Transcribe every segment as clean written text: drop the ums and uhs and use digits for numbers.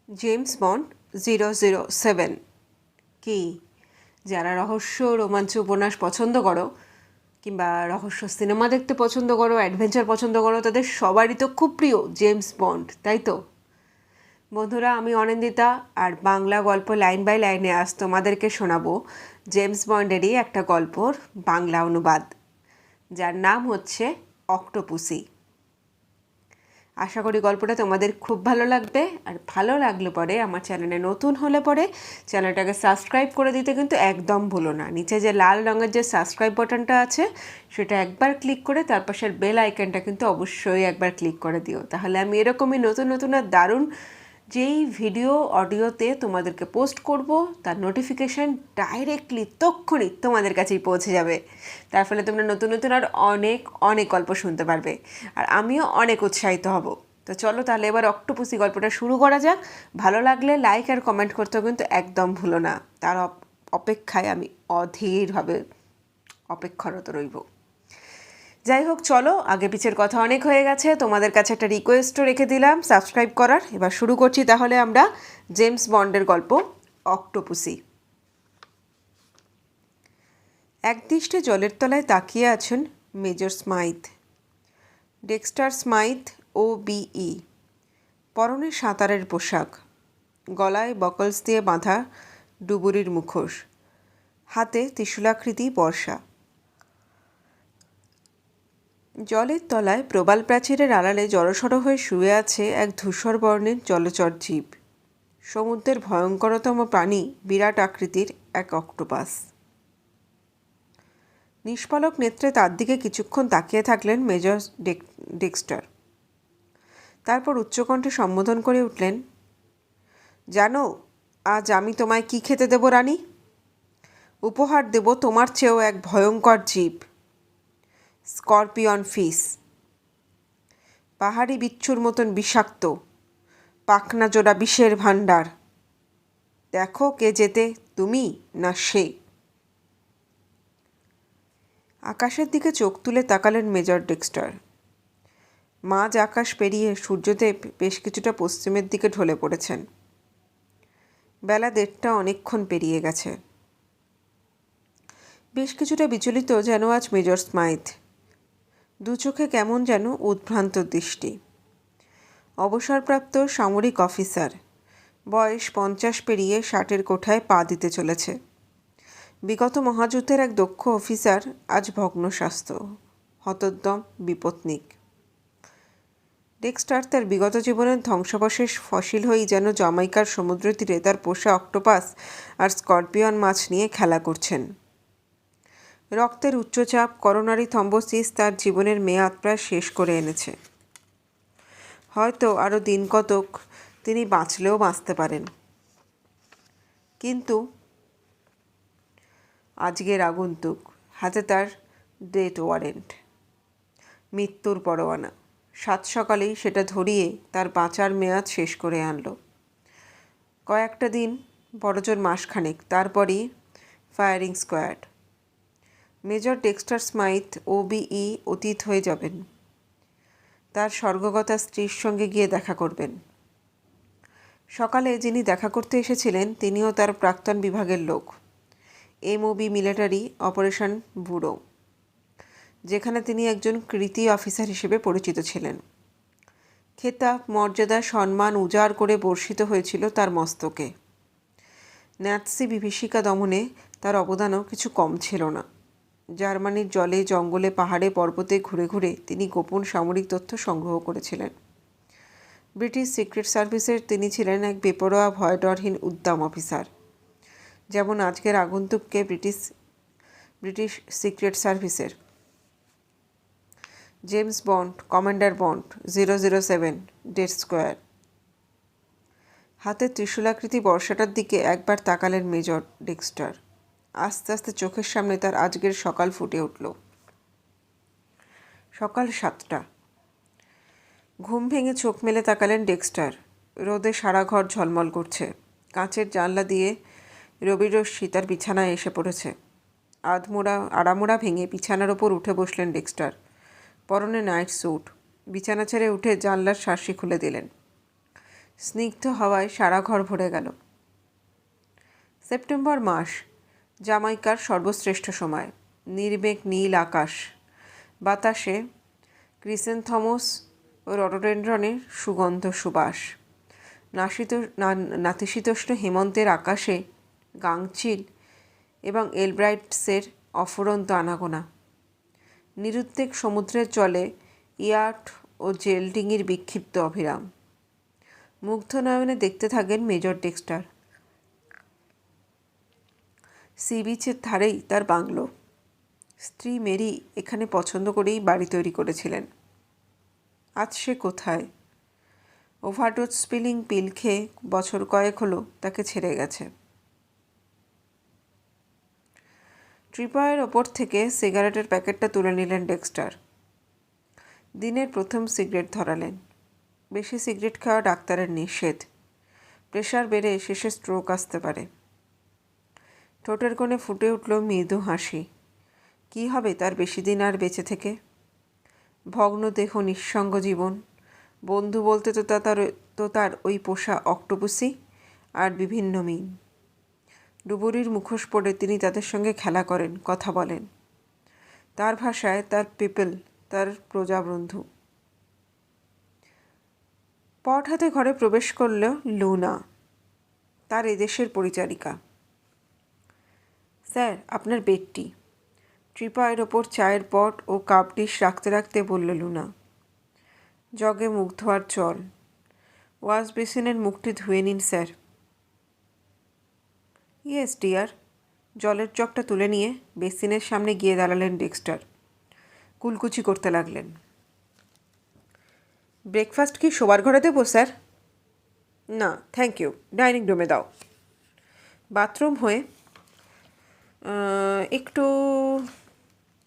James bond 007 কি? যারা রহস্য রোমাঞ্চ উপন্যাস পছন্দ করো কিংবা রহস্য সিনেমা দেখতে পছন্দ করো, অ্যাডভেঞ্চার পছন্দ করো, তাদের সবারই তো খুব প্রিয় জেমস বন্ড, তাই তো? বন্ধুরা, আমি অনিন্দিতা, আর বাংলা গল্প লাইন বাই লাইনে আজ তোমাদেরকে শোনাবো জেমস বন্ডেরই একটা গল্পর বাংলা অনুবাদ, যার নাম হচ্ছে অক্টোপুসি। আশা করি গল্পটা তোমাদের খুব ভালো লাগবে, আর ভালো লাগলে পরে আমার চ্যানেলে নতুন হলে পরে চ্যানেলটাকে সাবস্ক্রাইব করে দিতে কিন্তু একদম ভুলো না। নিচে যে লাল রঙের যে সাবস্ক্রাইব বাটনটা আছে সেটা একবার ক্লিক করে তার পাশের বেল আইকনটা কিন্তু অবশ্যই একবার ক্লিক করে দিও, তাহলে আমি এরকমই নতুন নতুন আর দারুণ যেই ভিডিও অডিওতে তোমাদেরকে পোস্ট করব তার নোটিফিকেশান ডাইরেক্টলি তক্ষুনি তোমাদের কাছেই পৌঁছে যাবে। তার ফলে তোমরা নতুন নতুন আর অনেক অনেক গল্প শুনতে পারবে, আর আমিও অনেক উৎসাহিত হব। তো চলো তাহলে এবার অক্টোপুসি গল্পটা শুরু করা যাক। ভালো লাগলে লাইক আর কমেন্ট করতেও কিন্তু একদম ভুলো না, তার অপেক্ষায় আমি অধীরভাবে অপেক্ষারত রইব। যাই হোক, চলো, আগে পিছের কথা অনেক হয়ে গেছে, তোমাদের কাছে একটা রিকোয়েস্টও রেখে দিলাম সাবস্ক্রাইব করার। এবার শুরু করছি তাহলে আমরা জেমস বন্ডের গল্প অক্টোপুসি। একদৃষ্টে জলের তলায় তাকিয়ে আছেন মেজর স্মাইথ, ডেক্সটার স্মাইথ OBE। পরনে সাঁতারের পোশাক, গলায় বকলস দিয়ে বাঁধা ডুবুরির মুখোশ, হাতে ত্রিশূলাকৃতি বর্ষা। জলের তলায় প্রবাল প্রাচীরের আড়ালে জড়সড় হয়ে শুয়ে আছে এক ধূসর বর্ণের জলচর জীব, সমুদ্রের ভয়ঙ্করতম প্রাণী, বিরাট আকৃতির এক অক্টোপাস। নিষ্পলক নেত্রে তার দিকে কিছুক্ষণ তাকিয়ে থাকলেন মেজর ডেক্সটার। তারপর উচ্চকণ্ঠে সম্বোধন করে উঠলেন, জানো আজ আমি তোমায় কি খেতে দেব রানী? উপহার দেব তোমার চেয়েও এক ভয়ঙ্কর জীব, স্করপিয়ন ফিশ। পাহাড়ি বিচ্ছুর মতন বিষাক্ত, পাখনা জোড়া বিষের ভাণ্ডার। দেখো কে যেতে, তুমি না সে? আকাশের দিকে চোখ তুলে তাকালেন মেজর ডেক্সটার। মাঝ আকাশ পেরিয়ে সূর্যদেব বেশ কিছুটা পশ্চিমের দিকে ঢলে পড়েছেন। বেলা 1:30 অনেকক্ষণ পেরিয়ে গেছে। বেশ কিছুটা বিচলিত যেন আজ মেজর স্মাইথ, দু চোখে কেমন যেন উদ্ভ্রান্ত দৃষ্টি। অবসরপ্রাপ্ত সামরিক অফিসার, বয়স 50 পেরিয়ে 60-এর কোঠায় পা দিতে চলেছে। বিগত মহাযুদ্ধের এক দক্ষ অফিসার, আজ ভগ্ন স্বাস্থ্য, হতোদ্যম, বিপত্নিক। ডেক্সটার তার বিগত জীবনের ধ্বংসাবশেষ ফসিল হয়েই যেন জামাইকার সমুদ্র তীরে তার পোষা অক্টোপাস আর স্করপিয়ন মাছ নিয়ে খেলা করছেন। রক্তের উচ্চচাপ, করোনারি থ্রম্বোসিস তার জীবনের মেয়াদ প্রায় শেষ করে এনেছে। হয়তো আরও দিন কতক তিনি বাঁচলেও বাঁচতে পারেন, কিন্তু আজকের আগন্তুক, হাতে তার ডেথ ওয়ারেন্ট, মৃত্যুর পরোয়ানা। সাত সকালেই সেটা ধরিয়ে তার বাঁচার মেয়াদ শেষ করে আনলো। কয়েকটা দিন, বড়জোর মাসখানেক, তারপরই firing squad. Major Dexter Smythe OBE অতীত হয়ে যাবেন। তার স্বর্গগতা স্ত্রীর সঙ্গে গিয়ে দেখা করবেন। সকালে যিনি দেখা করতে এসেছিলেন তিনিও তার প্রাক্তন বিভাগের লোক, MOB মিলিটারি অপারেশন ব্যুরো, যেখানে তিনি একজন কৃতী অফিসার হিসেবে পরিচিত ছিলেন। খেতাব, মর্যাদা, সম্মান উজাড় করে বর্ষিত হয়েছিল তার মস্তকে। ন্যাৎসি বিভীষিকা দমনে তার অবদানও কিছু কম ছিল না। জার্মানির জলে, জঙ্গলে, পাহাড়ে, পর্বতে ঘুরে ঘুরে তিনি গোপন সামরিক তথ্য সংগ্রহ করেছিলেন। ব্রিটিশ সিক্রেট সার্ভিসের তিনি ছিলেন এক বেপরোয়া, ভয়ডরহীন উদ্দাম অফিসার, যেমন আজকের আগন্তুককে ব্রিটিশ সিক্রেট সার্ভিসের James bond, commander bond 007, death square. হাতে ত্রিশূলাকৃতি বর্ষাটার দিকে একবার তাকালেন মেজর ডেক্সটার। আস্তে আস্তে চোখের সামনে তার আজকের সকাল ফুটে উঠল। সকাল 7টা। ঘুম ভেঙে চোখ মেলে তাকালেন ডেক্সটার। রোদে সারা ঘর ঝলমল করছে। কাঁচের জানলা দিয়ে রবির রশ্মি তার বিছানায় এসে পড়েছে। আড়ামোড়া ভেঙে বিছানার ওপর উঠে বসলেন ডেক্সটার। পরনে নাইট স্যুট। বিছানা ছেড়ে উঠে জানলার শার্সি খুলে দিলেন। স্নিগ্ধ হাওয়ায় সারা ঘর ভরে গেল। সেপ্টেম্বর মাস, জামাইকার সর্বশ্রেষ্ঠ সময়। নির্মেঘ নীল আকাশ, বাতাসে ক্রিসেন্থমস ও রডোডেন্ড্রনের সুগন্ধ সুবাস। নাতিশীতোষ্ণ হেমন্তের আকাশে গাংচিল এবং এলব্রাইটসের অফুরন্ত আনাগোনা। নিরুদ্বেগ সমুদ্রের জলে ইয়াট ও জেলডিঙির বিক্ষিপ্ত অভিরাম। মুগ্ধ নয়নে দেখতে থাকেন মেজর ডেক্সটার। সি বিচের ধারেই তার বাংলো। স্ত্রী মেরি এখানে পছন্দ করেই বাড়ি তৈরি করেছিলেন। আজ সে কোথায়? ওভারডোজ স্পিলিং পিল খেয়ে বছর কয়েক হলো তাকে ছেড়ে গেছে। ট্রিপয়ের ওপর থেকে সিগারেটের প্যাকেটটা তুলে নিলেন ডেক্সটার। দিনের প্রথম সিগারেট ধরালেন। বেশি সিগারেট খাওয়া ডাক্তারের নিষেধ। প্রেশার বেড়ে শেষে স্ট্রোক আসতে পারে। ঠোঁটের কোণে ফুটে উঠল মৃদু হাসি। কী হবে তার বেশি দিন আর বেঁচে থেকে? ভগ্ন দেহ, নিঃসঙ্গ জীবন। বন্ধু বলতে তো তার ওই পোষা অক্টোপুসি আর বিভিন্ন মিন। ডুবুরির মুখোশ পরে তিনি তাদের সঙ্গে খেলা করেন, কথা বলেন। তার ভাষায় তার পিপল, তার প্রজাবন্ধু। পট হাতে ঘরে প্রবেশ করল লুনা, তার এদেশের পরিচারিকা। স্যার, আপনার বেডটি। ট্রিপয়ের ওপর চায়ের পট ও কাপ ডিশ রাখতে রাখতে বলল লুনা। জগে মুখ ধোয়ার জল। ওয়াশ বেসিনের মুখটি ধুয়ে নিন স্যার। Yes dear. জলের জগটা তুলে নিয়ে বেসিনের সামনে গিয়ে দাঁড়ালেন ডেক্সটার। কুলকুচি করতে লাগলেন। ব্রেকফাস্ট কি শোবার ঘরে দেবো স্যার? না থ্যাংক ইউ, ডাইনিং রুমে দাও। বাথরুম হয়ে একটু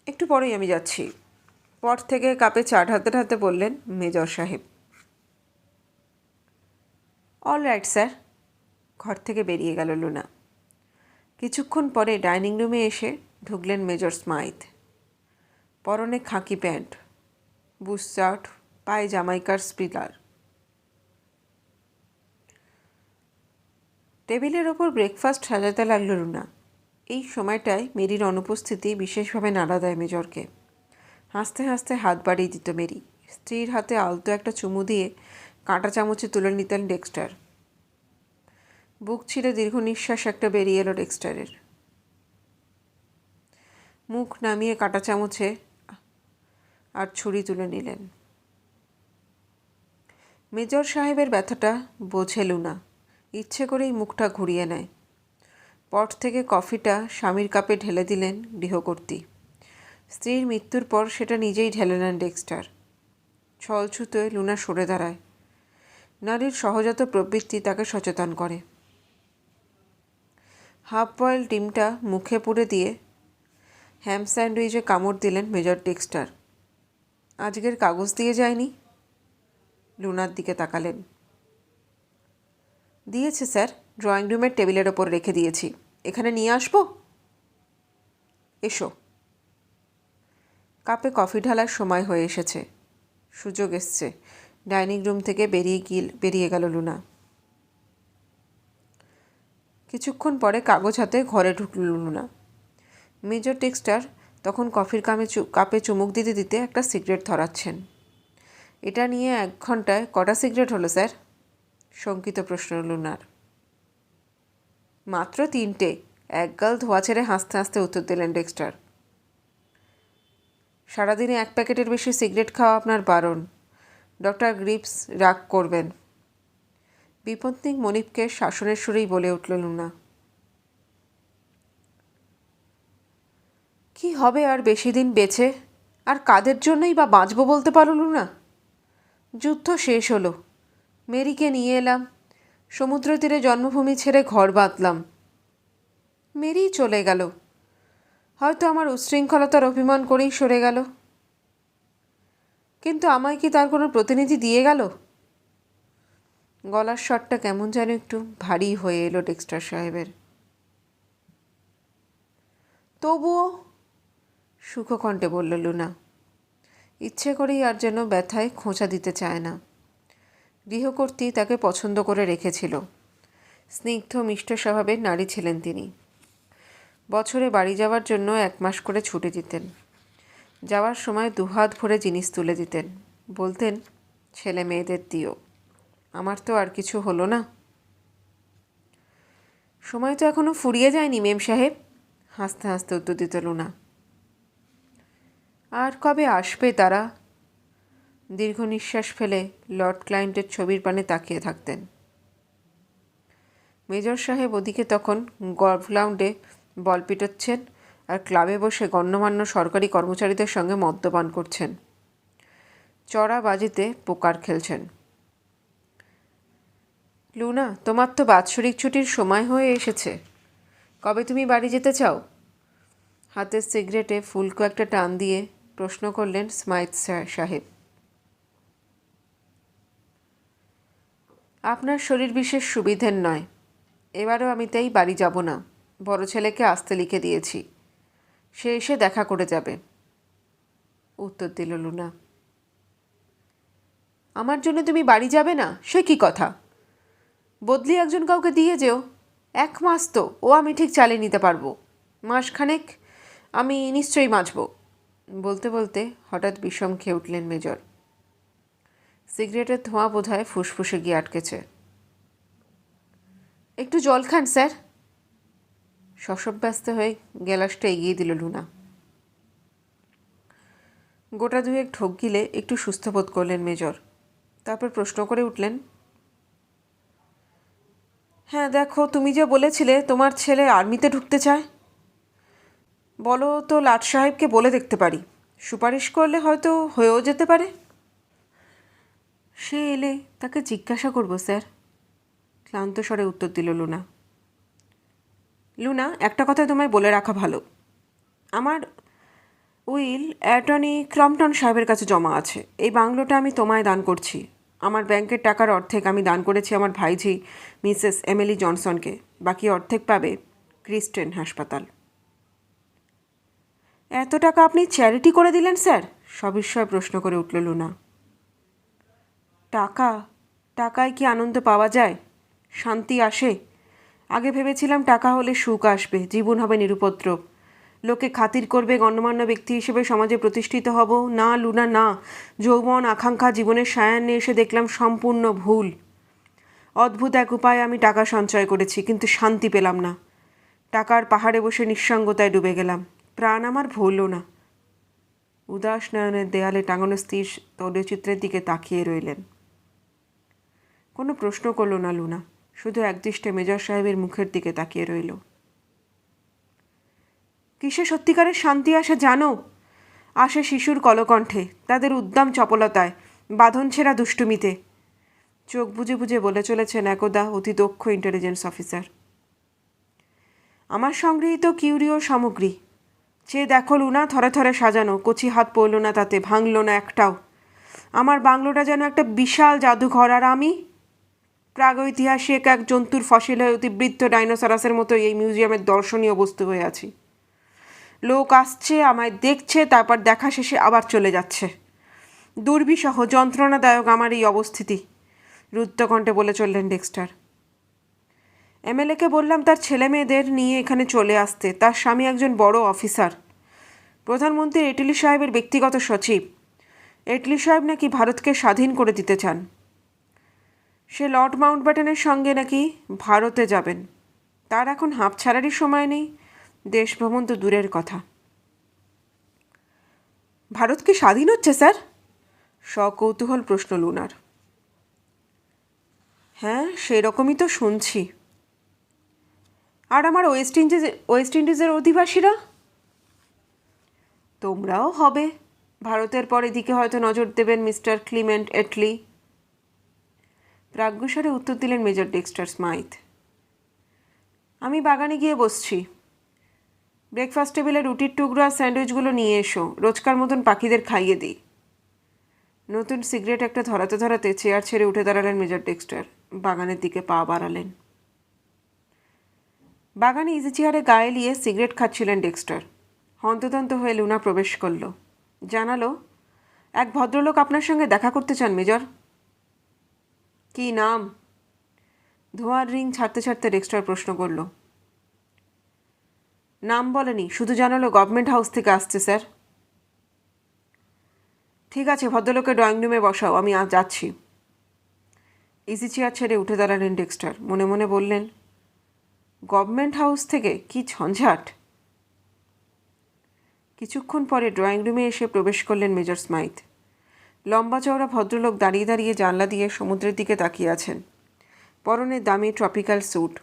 একটু পরেই আমি যাচ্ছি। পট থেকে কাপে চা ঢালতে ঢালতে বললেন মেজর সাহেব। All right sir. ঘর থেকে বেরিয়ে গেল লুনা। কিছুক্ষণ পরে ডাইনিং রুমে এসে ঢুকলেন মেজর স্মাইথ। পরনে খাকি প্যান্ট, বুশ শার্ট, পায়ে জামাইকার স্পিলার। টেবিলের ওপর ব্রেকফাস্ট সাজাতে লাগল লুনা। এই সময়টায় মেরির অনুপস্থিতি বিশেষভাবে নাড়া দেয় মেজরকে। হাসতে হাসতে হাত বাড়িয়ে দিত মেরি। স্ত্রীর হাতে আলতো একটা চুমু দিয়ে কাঁটা চামচে তুলে নিতেন ডেক্সটার। বুক ছিঁড়ে দীর্ঘ নিঃশ্বাস একটা বেরিয়ে এলো ডেক্সটারের। মুখ নামিয়ে কাঁটা চামচে আর ছুরি তুলে নিলেন। মেজর সাহেবের ব্যথাটা বোঝে লুনা। ইচ্ছে করেই মুখটা ঘুরিয়ে নেয়। পট থেকে কফিটা স্বামীর কাপে ঢেলে দিলেন গৃহকর্ত্রী। স্ত্রীর মৃত্যুর পর সেটা নিজেই ঢেলে নেন ডেক্সটার। ছলছুতোয় লুনা সরে দাঁড়ায়। নারীর সহজাত প্রবৃত্তি তাকে সচেতন করে। হাফ বয়েল ডিমটা মুখে পুরে দিয়ে হ্যাম স্যান্ডউইচে কামড় দিলেন মেজর ডেক্সটার। আজকের কাগজ দিয়ে যায়নি? লুনার দিকে তাকালেন। দিয়েছে স্যার, ড্রয়িং রুমের টেবিলের ওপর রেখে দিয়েছি। এখানে নিয়ে আসবো? এসো। কাপে কফি ঢালার সময় হয়ে এসেছে। সুযোগ এসছে। ডাইনিং রুম থেকে বেরিয়ে গেল লুনা। কিছুক্ষণ পরে কাগজ হাতে ঘরে ঢুকল লুনা। মেজর ডেক্সটার তখন কফির কাপে চুমুক দিতে দিতে একটা সিগারেট ধরাচ্ছেন। এটা নিয়ে 1 ঘন্টায় কটা সিগারেট হলো স্যার? শঙ্কিত প্রশ্ন লুনার। মাত্র 3টে। একগাল ধোয়া ছেড়ে হাসতে হাসতে উত্তর দিলেন ডেক্সটার। সারাদিনে 1 প্যাকেটের বেশি সিগারেট খাওয়া আপনার বারণ। ডক্টর গ্রিপস রাগ করবেন। বিপত্নিক মনিবকে শাসনের সুরেই বলে উঠল লুনা। কি হবে আর বেশি দিন বেঁচে? আর কাদের জন্যই বা বাঁচব বলতে পারো লুনা? যুদ্ধ শেষ হলো। মেরিকে নিয়ে এলাম। সমুদ্র তীরে জন্মভূমি ছেড়ে ঘর বাঁধলাম। মেরি চলে গেল। হয়তো আমার উচ্ছৃঙ্খলতার অভিমান করেই সরে গেল। কিন্তু আমায় কি তার কোনো প্রতিনিধি দিয়ে গেল? গলার স্বরটা কেমন যেন একটু ভারী হয়ে এলো ডেক্সটার সাহেবের। তবুও, সুখকণ্ঠে বলল লুনা। ইচ্ছে করেই আর যেন ব্যথায় খোঁচা দিতে চায় না। গৃহকর্ত্রী তাকে পছন্দ করে রেখেছিল। স্নিগ্ধ মিষ্ট স্বভাবের নারী ছিলেন তিনি। বছরে বাড়ি যাওয়ার জন্য 1 মাস করে ছুটি দিতেন। যাওয়ার সময় দুহাত ভরে জিনিস তুলে দিতেন। বলতেন, ছেলে মেয়েদের দিও, আমার তো আর কিছু হলো না। সময় তো এখনো ফুরিয়ে যায়নি মেম সাহেব, হাসতে হাসতে উত্তর দিত লুনা। আর কবে আসবে তারা? দীর্ঘ নিঃশ্বাস ফেলে লর্ড ক্লায়েন্টের ছবির পানে তাকিয়ে থাকতেন। মেজর সাহেব ওদিকে তখন গল্ফ গ্রাউন্ডে বল পিটোচ্ছেন আর ক্লাবে বসে গণ্যমান্য সরকারি কর্মচারীদের সঙ্গে মদ্যপান করছেন। চড়া বাজিতে পোকার খেলছেন। লুনা, তোমার তো বাৎসরিক ছুটির সময় হয়ে এসেছে, কবে তুমি বাড়ি যেতে চাও? হাতের সিগারেটে ফুলকো একটা টান দিয়ে প্রশ্ন করলেন স্মাইথ সাহেব। আপনার শরীর বিশেষ সুবিধের নয়, এবারও আমি তাই বাড়ি যাব না। বড় ছেলেকে আসতে লিখে দিয়েছি, সে এসে দেখা করে যাবে, উত্তর দিল লুনা। আমার জন্য তুমি বাড়ি যাবে না? সে কি কথা? বদলি একজন কাউকে দিয়ে যেও। 1 মাস তো ও আমি ঠিক চালিয়ে নিতে পারবো, মাসখানেক আমি নিশ্চয়ই বাঁচব। বলতে বলতে হঠাৎ বিষম খেয়ে উঠলেন মেজর। সিগারেটের ধোঁয়া বোধহয় ফুসফুসে গিয়ে আটকেছে। একটু জল খান স্যার, শশব্যস্ত হয়ে গ্যালাসটা এগিয়ে দিল লুনা। গোটা 2 ঢোক গিলে একটু সুস্থ বোধ করলেন মেজর। তারপর প্রশ্ন করে উঠলেন, হ্যাঁ দেখো, তুমি যে বলেছিলে তোমার ছেলে আর্মিতে ঢুকতে চায়, বলো তো লাট সাহেবকে বলে দেখতে পারি, সুপারিশ করলে হয়তো হয়েও যেতে পারে। সে এলে তাকে জিজ্ঞাসা করব স্যার, ক্লান্ত স্বরে উত্তর দিল লুনা। লুনা, একটা কথা তোমায় বলে রাখা ভালো, আমার উইল অ্যাটর্নি ক্রম্পটন সাহেবের কাছে জমা আছে। এই বাংলোটা আমি তোমায় দান করছি। আমার ব্যাংকের টাকার অর্ধেক আমি দান করেছি আমার ভাইঝি মিসেস এমিলি জনসনকে, বাকি অর্ধেক পাবে ক্রিস্টেন হাসপাতাল। এত টাকা আপনি চ্যারিটি করে দিলেন স্যার? সবিস্ময়ে প্রশ্ন করে উঠল লুনা। টাকা, টাকায় কি আনন্দ পাওয়া যায়, শান্তি আসে? আগে ভেবেছিলাম টাকা হলে সুখ আসবে, জীবন হবে নিরুপদ্রব, লোকে খাতির করবে, গণ্যমান্য ব্যক্তি হিসেবে সমাজে প্রতিষ্ঠিত হব। না লুনা, না। যৌবন, আকাঙ্ক্ষা, জীবনের সায়ান্নে এসে দেখলাম সম্পূর্ণ ভুল। অদ্ভুত এক উপায়ে আমি টাকা সঞ্চয় করেছি, কিন্তু শান্তি পেলাম না। টাকার পাহাড়ে বসে নিঃসঙ্গতায় ডুবে গেলাম, প্রাণ আমার ভরল না। উদাস নয়নের দেয়ালে টাঙানো স্থির তৈলচিত্রের দিকে তাকিয়ে রইলেন। কোনো প্রশ্ন করল না লুনা, শুধু একদৃষ্টে মেজর সাহেবের মুখের দিকে তাকিয়ে রইল। কিসে সত্যিকারের শান্তি আসে জানো? আসে শিশুর কলকণ্ঠে, তাদের উদ্দাম চপলতায়, বাঁধন ছেঁড়া দুষ্টুমিতে। চোখ বুজে বুজে বলে চলেছেন একদা অতি দক্ষ ইন্টেলিজেন্স অফিসার। আমার সংগৃহীত কিউরিও সামগ্রী চেয়ে দেখো লুনা, থরে থরে সাজানো, কচি হাত পড়ল না তাতে, ভাঙল না একটাও। আমার বাংলোটা যেন একটা বিশাল জাদুঘর, আর আমি প্রাগৈতিহাসিক এক জন্তুর ফসিল হয়ে অতিবৃদ্ধ ডাইনোসরাসের মতো এই মিউজিয়ামের দর্শনীয় বস্তু হয়ে আছি। লোক আসছে, আমায় দেখছে, তারপর দেখা শেষে আবার চলে যাচ্ছে। দুর্বিষহ, যন্ত্রণাদায়ক আমার এই অবস্থিতি, রুদ্ধকণ্ঠে বলে চললেন ডেক্সটার। এমএলএকে বললাম তার ছেলে মেয়েদের নিয়ে এখানে চলে আসতে। তার স্বামী একজন বড় অফিসার, প্রধানমন্ত্রী এটলি সাহেবের ব্যক্তিগত সচিব। এটলি সাহেব নাকি ভারতকে স্বাধীন করে দিতে চান। সে লর্ড মাউন্টব্যাটেনের সঙ্গে নাকি ভারতে যাবেন। তার এখন হাঁপ ছাড়ারই সময় নেই, দেশ ভ্রমণ তো দূরের কথা। ভারত কি স্বাধীন হচ্ছে স্যার? সকৌতূহল প্রশ্ন লুনার। হ্যাঁ, সেরকমই তো শুনছি। আর আমার ওয়েস্ট ইন্ডিজের অধিবাসীরা? তোমরাও হবে। ভারতের পর এদিকে হয়তো নজর দেবেন মিস্টার ক্লিমেন্ট এটলি, প্রাজ্ঞস্বরে উত্তর দিলেন মেজর ডেক্সটার স্মাইথ। আমি বাগানে গিয়ে বসছি। ব্রেকফাস্ট টেবিলে রুটির টুকরো আর স্যান্ডউইচগুলো নিয়ে এসো, রোজকার মতন পাখিদের খাইয়ে দিই। নতুন সিগারেট একটা ধরাতে ধরাতে চেয়ার ছেড়ে উঠে দাঁড়ালেন মেজর ডেক্সটার, বাগানের দিকে পা বাড়ালেন। বাগানে ইজি চেয়ারে গায়ে নিয়ে সিগারেট খাচ্ছিলেন ডেক্সটার। হন্তদন্ত হয়ে লুনা প্রবেশ করল, জানালো, এক ভদ্রলোক আপনার সঙ্গে দেখা করতে চান মেজর। কি নাম? ধোঁয়ার রিং ছাড়তে ছাড়তে ডেক্সটার প্রশ্ন করল। নাম বলেনি, শুধু জানালো গভর্নমেন্ট হাউস থেকে আসছে স্যার। ঠিক আছে, ভদ্রলোকে ড্রয়িং রুমে বসাও, আমি আজ যাচ্ছি। ইজি চেয়ার ছেড়ে উঠে দাঁড়ালেন ডেক্সটার। মনে মনে বললেন, গভর্নমেন্ট হাউস থেকে কি ঝঞ্ঝাট। কিছুক্ষণ পরে ড্রয়িং রুমে এসে প্রবেশ করলেন মেজর স্মাইথ। লম্বা চওড়া ভদ্রলোক দাঁড়িয়ে দাঁড়িয়ে জানলা দিয়ে সমুদ্রের দিকে তাকিয়ে আছেন। পরনে দামি ট্রপিক্যাল স্যুট,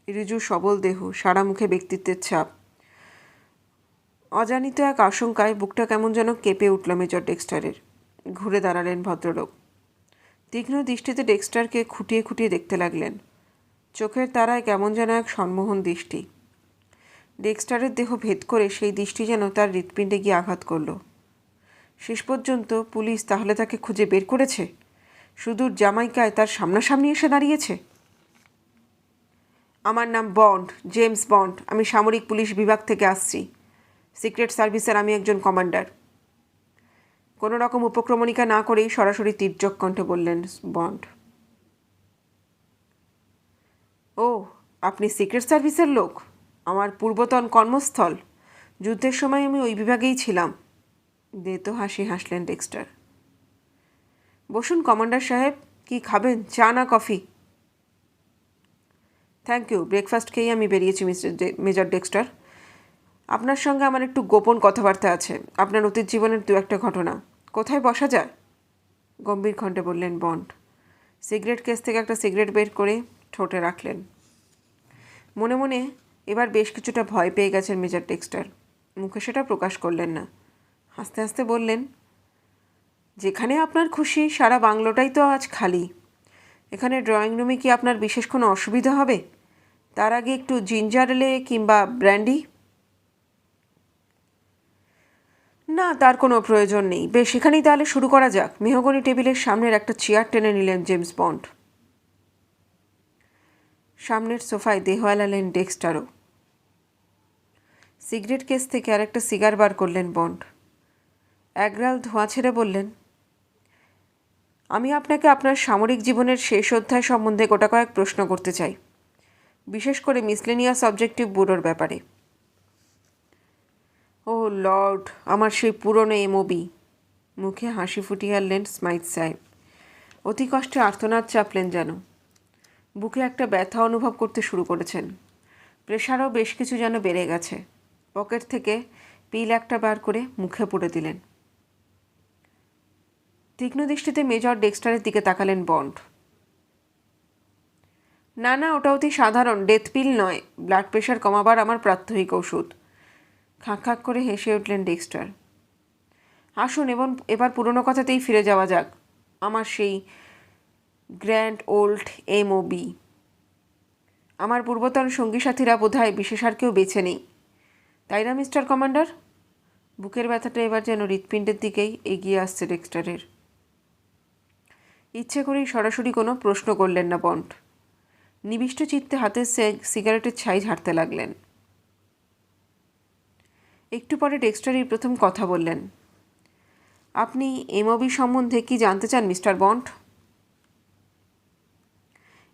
ঋজু সবল দেহ, সারা মুখে ব্যক্তিত্বের ছাপ। অজানিত এক আশঙ্কায় বুকটা কেমন যেন কেঁপে উঠল মেজর ডেক্সটারের। ঘুরে দাঁড়ালেন ভদ্রলোক। তীক্ষ্ণ দৃষ্টিতে ডেক্সটারকে খুঁটিয়ে খুঁটিয়ে দেখতে লাগলেন। চোখের তারায় কেমন যেন এক সম্মোহন দৃষ্টি। ডেক্সটারের দেহ ভেদ করে সেই দৃষ্টি যেন তার হৃৎপিণ্ডে গিয়ে আঘাত করল। শেষ পর্যন্ত পুলিশ তাহলে তাকে খুঁজে বের করেছে? সুদূর জামাইকায় তার সামনাসামনি এসে দাঁড়িয়েছে। আমার নাম বন্ড, জেমস বন্ড। আমি সামরিক পুলিশ বিভাগ থেকে আসছি। সিক্রেট সার্ভিসের আমি একজন কমান্ডার। কোনো রকম উপক্রমণিকা না করেই সরাসরি তীর্যক কণ্ঠে বললেন বন্ড। ও, আপনি সিক্রেট সার্ভিসের লোক? আমার পূর্বতন কর্মস্থল। যুদ্ধের সময় আমি ওই বিভাগেই ছিলাম। দেতো হাসি হাসলেন ডেক্সটার। বসুন কমান্ডার সাহেব, কি খাবেন, চা না কফি? থ্যাংক ইউ, ব্রেকফাস্ট খেয়েই আমি বেরিয়েছি মেজর ডেক্সটার। আপনার সঙ্গে আমার একটু গোপন কথাবার্তা আছে, আপনার অতীত জীবনের দু একটা ঘটনা। কোথায় বসা যায়? গম্ভীর কণ্ঠে বললেন বন্ড। সিগারেট কেস থেকে একটা সিগারেট বের করে ঠোঁটে রাখলেন। মনে মনে এবার বেশ কিছুটা ভয় পেয়ে গেছেন মেজর ডেক্সটার। মুখে সেটা প্রকাশ করলেন না। হাসতে হাসতে বললেন, যেখানে আপনার খুশি, সারা বাংলোটাই তো আজ খালি। এখানে ড্রয়িং রুমে কি আপনার বিশেষ কোনো অসুবিধা হবে? তার আগে একটু জিঞ্জার এলে কিংবা ব্র্যান্ডি? না, তার কোনো প্রয়োজন নেই। বেশ, এখানেই তাহলে শুরু করা যাক। মেহগনি টেবিলের সামনের একটা চেয়ার টেনে নিলেন জেমস বন্ড। সামনের সোফায় দেহ এলালেন ডেক্সটারও। সিগারেট কেস থেকে আরেকটা সিগার বার করলেন বন্ড। একরাল ধোঁয়া ছেড়ে বললেন, আমি আপনাকে আপনার সামরিক জীবনের শেষ অধ্যায় সম্বন্ধে গোটা কয়েক প্রশ্ন করতে চাই, বিশেষ করে মিসলেনিয়াস অবজেক্টিভ ব্যুরোর ব্যাপারে। ও লর্ড, আমার সেই পুরনো এমওবি। মুখে হাসি ফুটিয়ে আনলেন স্মাইথ সাহেব। অতি কষ্টে আর্তনাদ চাপলেন যেন। বুকে একটা ব্যথা অনুভব করতে শুরু করেছেন। প্রেশারও বেশ কিছু যেন বেড়ে গেছে। পকেট থেকে পিল একটা বার করে মুখে পুরে দিলেন। তীক্ষ্ণ দৃষ্টিতে মেজর ডেক্সটারের দিকে তাকালেন বন্ড। না না, ওটা অতি সাধারণ, ডেথ পিল নয়। ব্লাড প্রেশার কমাবার আমার প্রাত্যহিক ওষুধ। খাঁক খাঁক করে হেসে উঠলেন ডেক্সটার। আসুন এবার পুরনো কথাতেই ফিরে যাওয়া যাক। আমার সেই গ্র্যান্ড ওল্ড এমওবি। আমার পূর্বতন সঙ্গী সাথীরা বোধহয় বিশেষ আর কেউ বেছে নেই, তাই না মিস্টার কমান্ডার? বুকের ব্যথাটা এবার যেন হৃৎপিণ্ডের দিকেই এগিয়ে আসছে ডেক্সটারের। ইচ্ছে করেই সরাসরি কোনো প্রশ্ন করলেন না বন্ড। নিবিষ্ট চিত্তে হাতের সিগারেটের ছাই ঝাড়তে লাগলেন। একটু পরে ডেক্সটারই প্রথম কথা বললেন। আপনি এমওবি সম্বন্ধে কি জানতে চান মিস্টার বন্ড?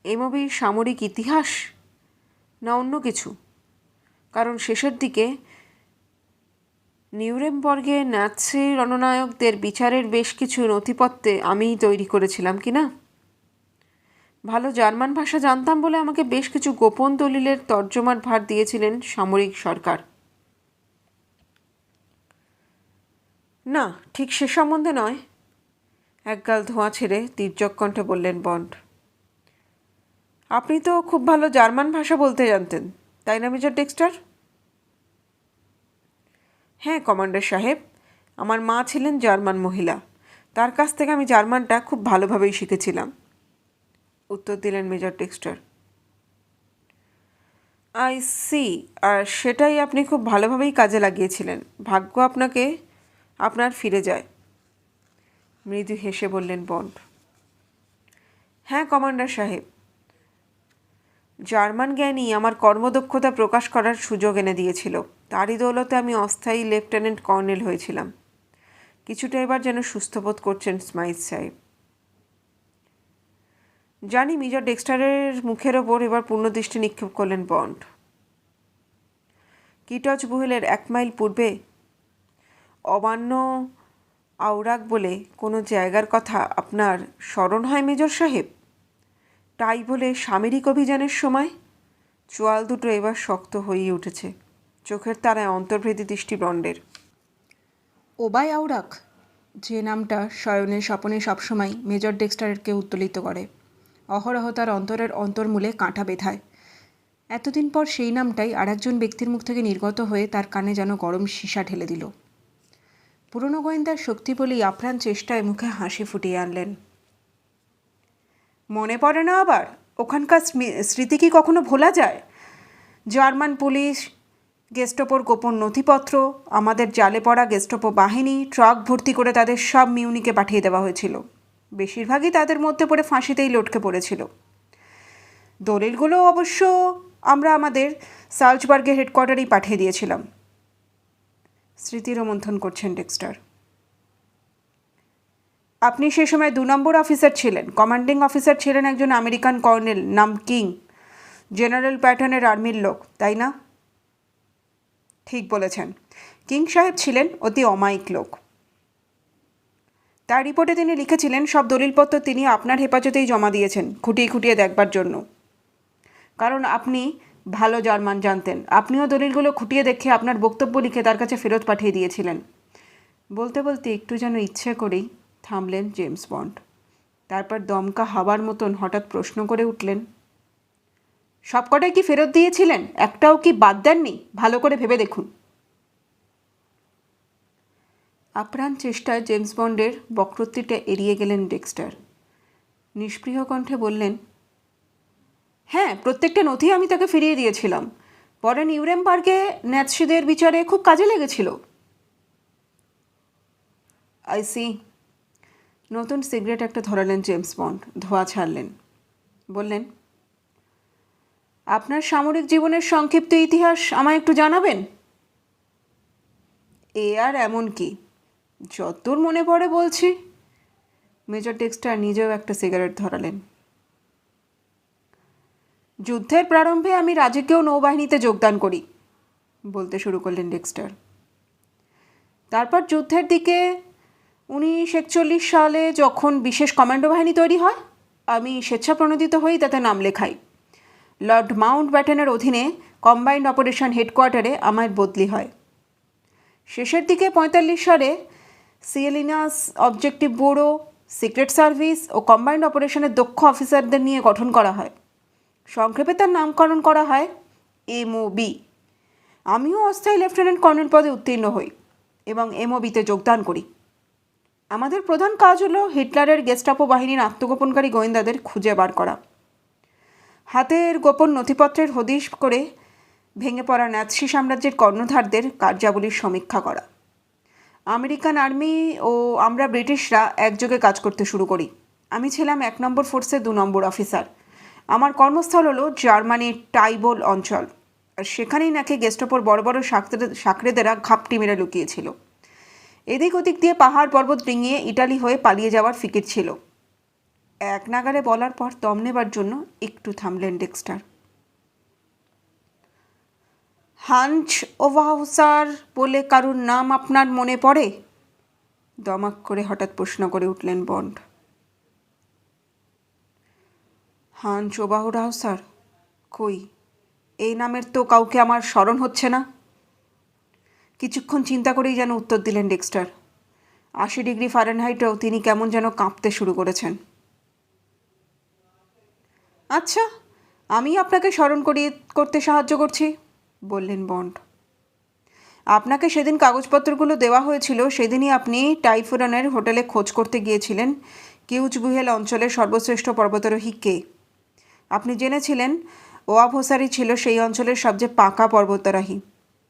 এমওবির সামরিক ইতিহাস না অন্য কিছু? কারণ শেষের দিকে নিউরেমবর্গে ন্যাৎসি রণনায়কদের বিচারের বেশ কিছু নথিপত্রে আমিই তৈরি করেছিলাম কি না? ভালো জার্মান ভাষা জানতাম বলে আমাকে বেশ কিছু গোপন দলিলের তর্জমার ভার দিয়েছিলেন সামরিক সরকার। না, ঠিক সে সম্বন্ধে নয়। একগাল ধোঁয়া ছেড়ে তীর্যক কণ্ঠে বললেন বন্ড। আপনি তো খুব ভালো জার্মান ভাষা বলতে জানতেন, তাই না মেজর ডেক্সটার? হ্যাঁ কমান্ডার সাহেব, আমার মা ছিলেন জার্মান মহিলা। তার কাছ থেকে আমি জার্মানটা খুব ভালোভাবেই শিখেছিলাম, উত্তর দিলেন মেজর ডেক্সটার। আই সি, আর সেটাই আপনি খুব ভালোভাবেই কাজে লাগিয়েছিলেন। ভাগ্য আপনাকে আপনার ফিরে যায়। মৃদু হেসে বললেন বন্ড। হ্যাঁ কমান্ডার সাহেব, জার্মান জ্ঞানই আমার কর্মদক্ষতা প্রকাশ করার সুযোগ এনে দিয়েছিল। তারই দৌলতে আমি অস্থায়ী লেফটেন্যান্ট কর্নেল হয়েছিলাম। কিছুটা এবার যেন সুস্থ বোধ করছেন স্মাইথ সাহেব। জানি। মেজর ডেক্সটারের মুখের ওপর এবার পূর্ণ দৃষ্টি নিক্ষেপ করলেন বন্ড। কিটজ বুহেলের 1 মাইল পূর্বে অমান্য আওরাক বলে কোনো জায়গার কথা আপনার স্মরণ হয় মেজর সাহেব? তাই বলে সামরিক অভিযানের সময়? চোয়াল দুটো এবার শক্ত হয়ে উঠেছে। চোখের তারায় অন্তর্ভেদী দৃষ্টি বন্ডের। ওবাই আওরাক, যে নামটা শয়নে স্বপনে সবসময় মেজর ডেক্সটারকে উত্তোলিত করে, অহরহ তার অন্তরের অন্তর্মূলে কাঁটা বেঁধায়। এতদিন পর সেই নামটাই আর একজন ব্যক্তির মুখ থেকে নির্গত হয়ে তার কানে যেন গরম সীসা ঢেলে দিল। পুরনো গোয়েন্দার শক্তি বলেই আপ্রাণ চেষ্টায় মুখে হাসি ফুটিয়ে আনলেন। মনে পড়ে না আবার? ওখানকার স্মৃতি কি কখনো ভোলা যায়? জার্মান পুলিশ, গেস্টাপোর গোপন নথিপত্র, আমাদের জালে পড়া গেস্টাপো বাহিনী, ট্রাক ভর্তি করে তাদের সব মিউনিকে পাঠিয়ে দেওয়া হয়েছিল। বেশিরভাগই তাদের মধ্যে পড়ে ফাঁসিতেই লটকে পড়েছিল। দলিলগুলো অবশ্য আমরা আমাদের সালজবার্গের হেডকোয়ার্টারেই পাঠিয়ে দিয়েছিলাম। স্মৃতি রোমন্থন করছেন ডেক্সটার। আপনি সে সময় 2 নম্বর অফিসার ছিলেন। কমান্ডিং অফিসার ছিলেন একজন আমেরিকান কর্নেল, নাম কিং। জেনারেল প্যাটার্নের আর্মির লোক, তাই না? ঠিক বলেছেন। কিং সাহেব ছিলেন অতি অমায়িক লোক। তার রিপোর্টে তিনি লিখেছিলেন সব দলিলপত্র তিনি আপনার হেফাজতেই জমা দিয়েছেন, খুঁটিয়ে খুঁটিয়ে দেখবার জন্য। কারণ আপনি ভালো জার্মান জানতেন। আপনিও দলিলগুলো খুঁটিয়ে দেখে আপনার বক্তব্য লিখে তার কাছে ফেরত পাঠিয়ে দিয়েছিলেন। বলতে বলতে একটু যেন ইচ্ছে করেই থামলেন জেমস বন্ড। তারপর দমকা হাওয়ার মতন হঠাৎ প্রশ্ন করে উঠলেন, সবকটাই কি ফেরত দিয়েছিলেন? একটাও কি বাদ দেননি? ভালো করে ভেবে দেখুন। আপ্রাণ চেষ্টায় জেমস বন্ডের বক্রোক্তিটা এড়িয়ে গেলেন ডেক্সটার। নিষ্পৃহ কণ্ঠে বললেন, হ্যাঁ, প্রত্যেকটা নথি আমি তাকে ফিরিয়ে দিয়েছিলাম। পরে নিউরেমবার্গে ন্যাৎসিদের বিচারে খুব কাজে লেগেছিল। I C. নতুন সিগারেট একটা ধরালেন জেমস বন্ড, ধোঁয়া ছাড়লেন। বললেন, আপনার সামরিক জীবনের সংক্ষিপ্ত ইতিহাস আমায় একটু জানাবেন? এ আর এমন কি, যতদূর মনে পড়ে বলছি। মেজর ডেক্সটার নিজেও একটা সিগারেট ধরালেন। যুদ্ধের প্রারম্ভে আমি রাজকীয় নৌবাহিনীতে যোগদান করি, বলতে শুরু করলেন ডেক্সটার। তারপর যুদ্ধের দিকে 1941 সালে যখন বিশেষ কমান্ডো বাহিনী তৈরি হয়, আমি স্বেচ্ছাপ্রণোদিত হয়েই তাতে নাম লেখাই। লর্ড মাউন্ট ব্যাটেনের অধীনে কম্বাইন্ড অপারেশন হেডকোয়ার্টারে আমার বদলি হয়। শেষের দিকে 45 সালে সিয়েলিনাস অবজেক্টিভ ব্যুরো, সিক্রেট সার্ভিস ও কম্বাইন্ড অপারেশনের দক্ষ অফিসারদের নিয়ে গঠন করা হয়। সংক্ষেপে তার নামকরণ করা হয় MOB। আমিও অস্থায়ী লেফটেন্যান্ট কর্নেল পদে উত্তীর্ণ হই এবং MOBতে যোগদান করি। আমাদের প্রধান কাজ হলো হিটলারের গেস্টাপো বাহিনীর আত্মগোপনকারী গোয়েন্দাদের খুঁজে বার করা, হাতের গোপন নথিপত্রের হদিশ করে ভেঙে পড়া ন্যাৎসি সাম্রাজ্যের কর্ণধারদের কার্যাবলীর সমীক্ষা করা। আমেরিকান আর্মি ও আমরা ব্রিটিশরা একযোগে কাজ করতে শুরু করি। আমি ছিলাম 1 নম্বর ফোর্সের 2 নম্বর অফিসার। আমার কর্মস্থল হলো জার্মানির টাইবোল অঞ্চল, আর সেখানেই নাকি গেস্টাপোর বড় বড় সাকরেদেরা ঘাপটি মেরে লুকিয়েছিল। এদিক ওদিক দিয়ে পাহাড় পর্বত ডিঙিয়ে ইটালি হয়ে পালিয়ে যাওয়ার ফিকির ছিল। এক নাগারে বলার পর দম নেবার জন্য একটু থামলেন ডেক্সটার। হাঞ্চ ওভাউসার বলে কারুর নাম আপনার মনে পড়ে? দমাক করে হঠাৎ প্রশ্ন করে উঠলেন বন্ড। হাঞ্চ ওভাউসার? কই, এই নামের তো কাউকে আমার স্মরণ হচ্ছে না। কিছুক্ষণ চিন্তা করেই যেন উত্তর দিলেন ডেক্সটার। 80 ডিগ্রি ফারেনহাইটেও তিনি কেমন যেন কাঁপতে শুরু করেছেন। আচ্ছা, আমি আপনাকে স্মরণ করতে সাহায্য করছি, বললেন বন্ড। আপনাকে সেদিন কাগজপত্রগুলো দেওয়া হয়েছিল, সেদিনই আপনি টাইফুরানের হোটেলে খোঁজ করতে গিয়েছিলেন কিউচবুহেল অঞ্চলের সর্বশ্রেষ্ঠ পর্বতারোহী কে। আপনি জেনেছিলেন ওয়াভসারি ছিল সেই অঞ্চলের সবচেয়ে পাকা পর্বতারোহী।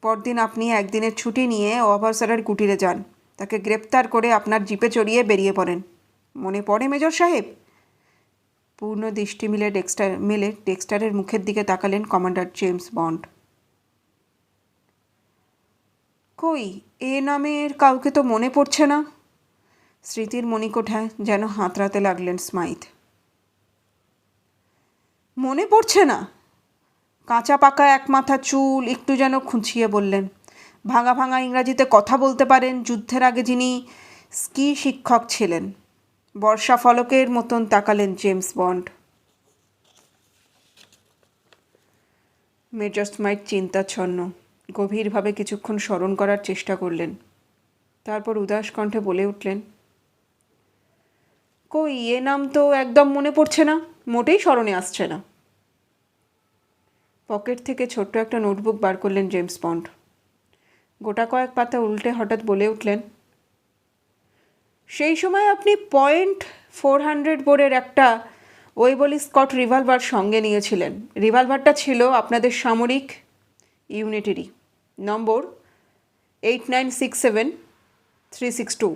পরদিন আপনি একদিনের ছুটি নিয়ে ওয়াভসারের কুটিরে যান। তাকে গ্রেপ্তার করে আপনার জিপে চড়িয়ে বেরিয়ে পড়েন। মনে পড়ে মেজর সাহেব? পূর্ণ দৃষ্টি মিলে ডেক্সটারের মুখের দিকে তাকালেন কমান্ডার জেমস বন্ড। কই, এ নামের কাউকে তো মনে পড়ছে না। স্মৃতির মণিকোঠায় যেন হাতড়াতে লাগলেন স্মাইথ। মনে পড়ছে না? কাঁচা পাকা এক মাথা চুল একটু যেন খুঁচিয়ে বললেন। ভাঙা ভাঙা ইংরাজিতে কথা বলতে পারেন, যুদ্ধের আগে যিনি স্কি শিক্ষক ছিলেন। বর্ষা ফলকের মতন তাকালেন জেমস বন্ড। মেজর স্মাইথ চিন্তাচ্ছন্ন গভীরভাবে কিছুক্ষণ স্মরণ করার চেষ্টা করলেন। তারপর উদাস কণ্ঠে বলে উঠলেন, কই, এ নাম তো একদম মনে পড়ছে না, মোটেই স্মরণে আসছে না। পকেট থেকে ছোট্ট একটা নোটবুক বার করলেন জেমস বন্ড। গোটা কয়েক পাতা উল্টে হঠাৎ বলে উঠলেন, সেই সময় আপনি .400 বোরের একটা ওয়েবলি স্কট রিভলভার সঙ্গে নিয়েছিলেন। রিভলভারটা ছিল আপনাদের সামরিক ইউনিটেরই, নম্বর 8967362।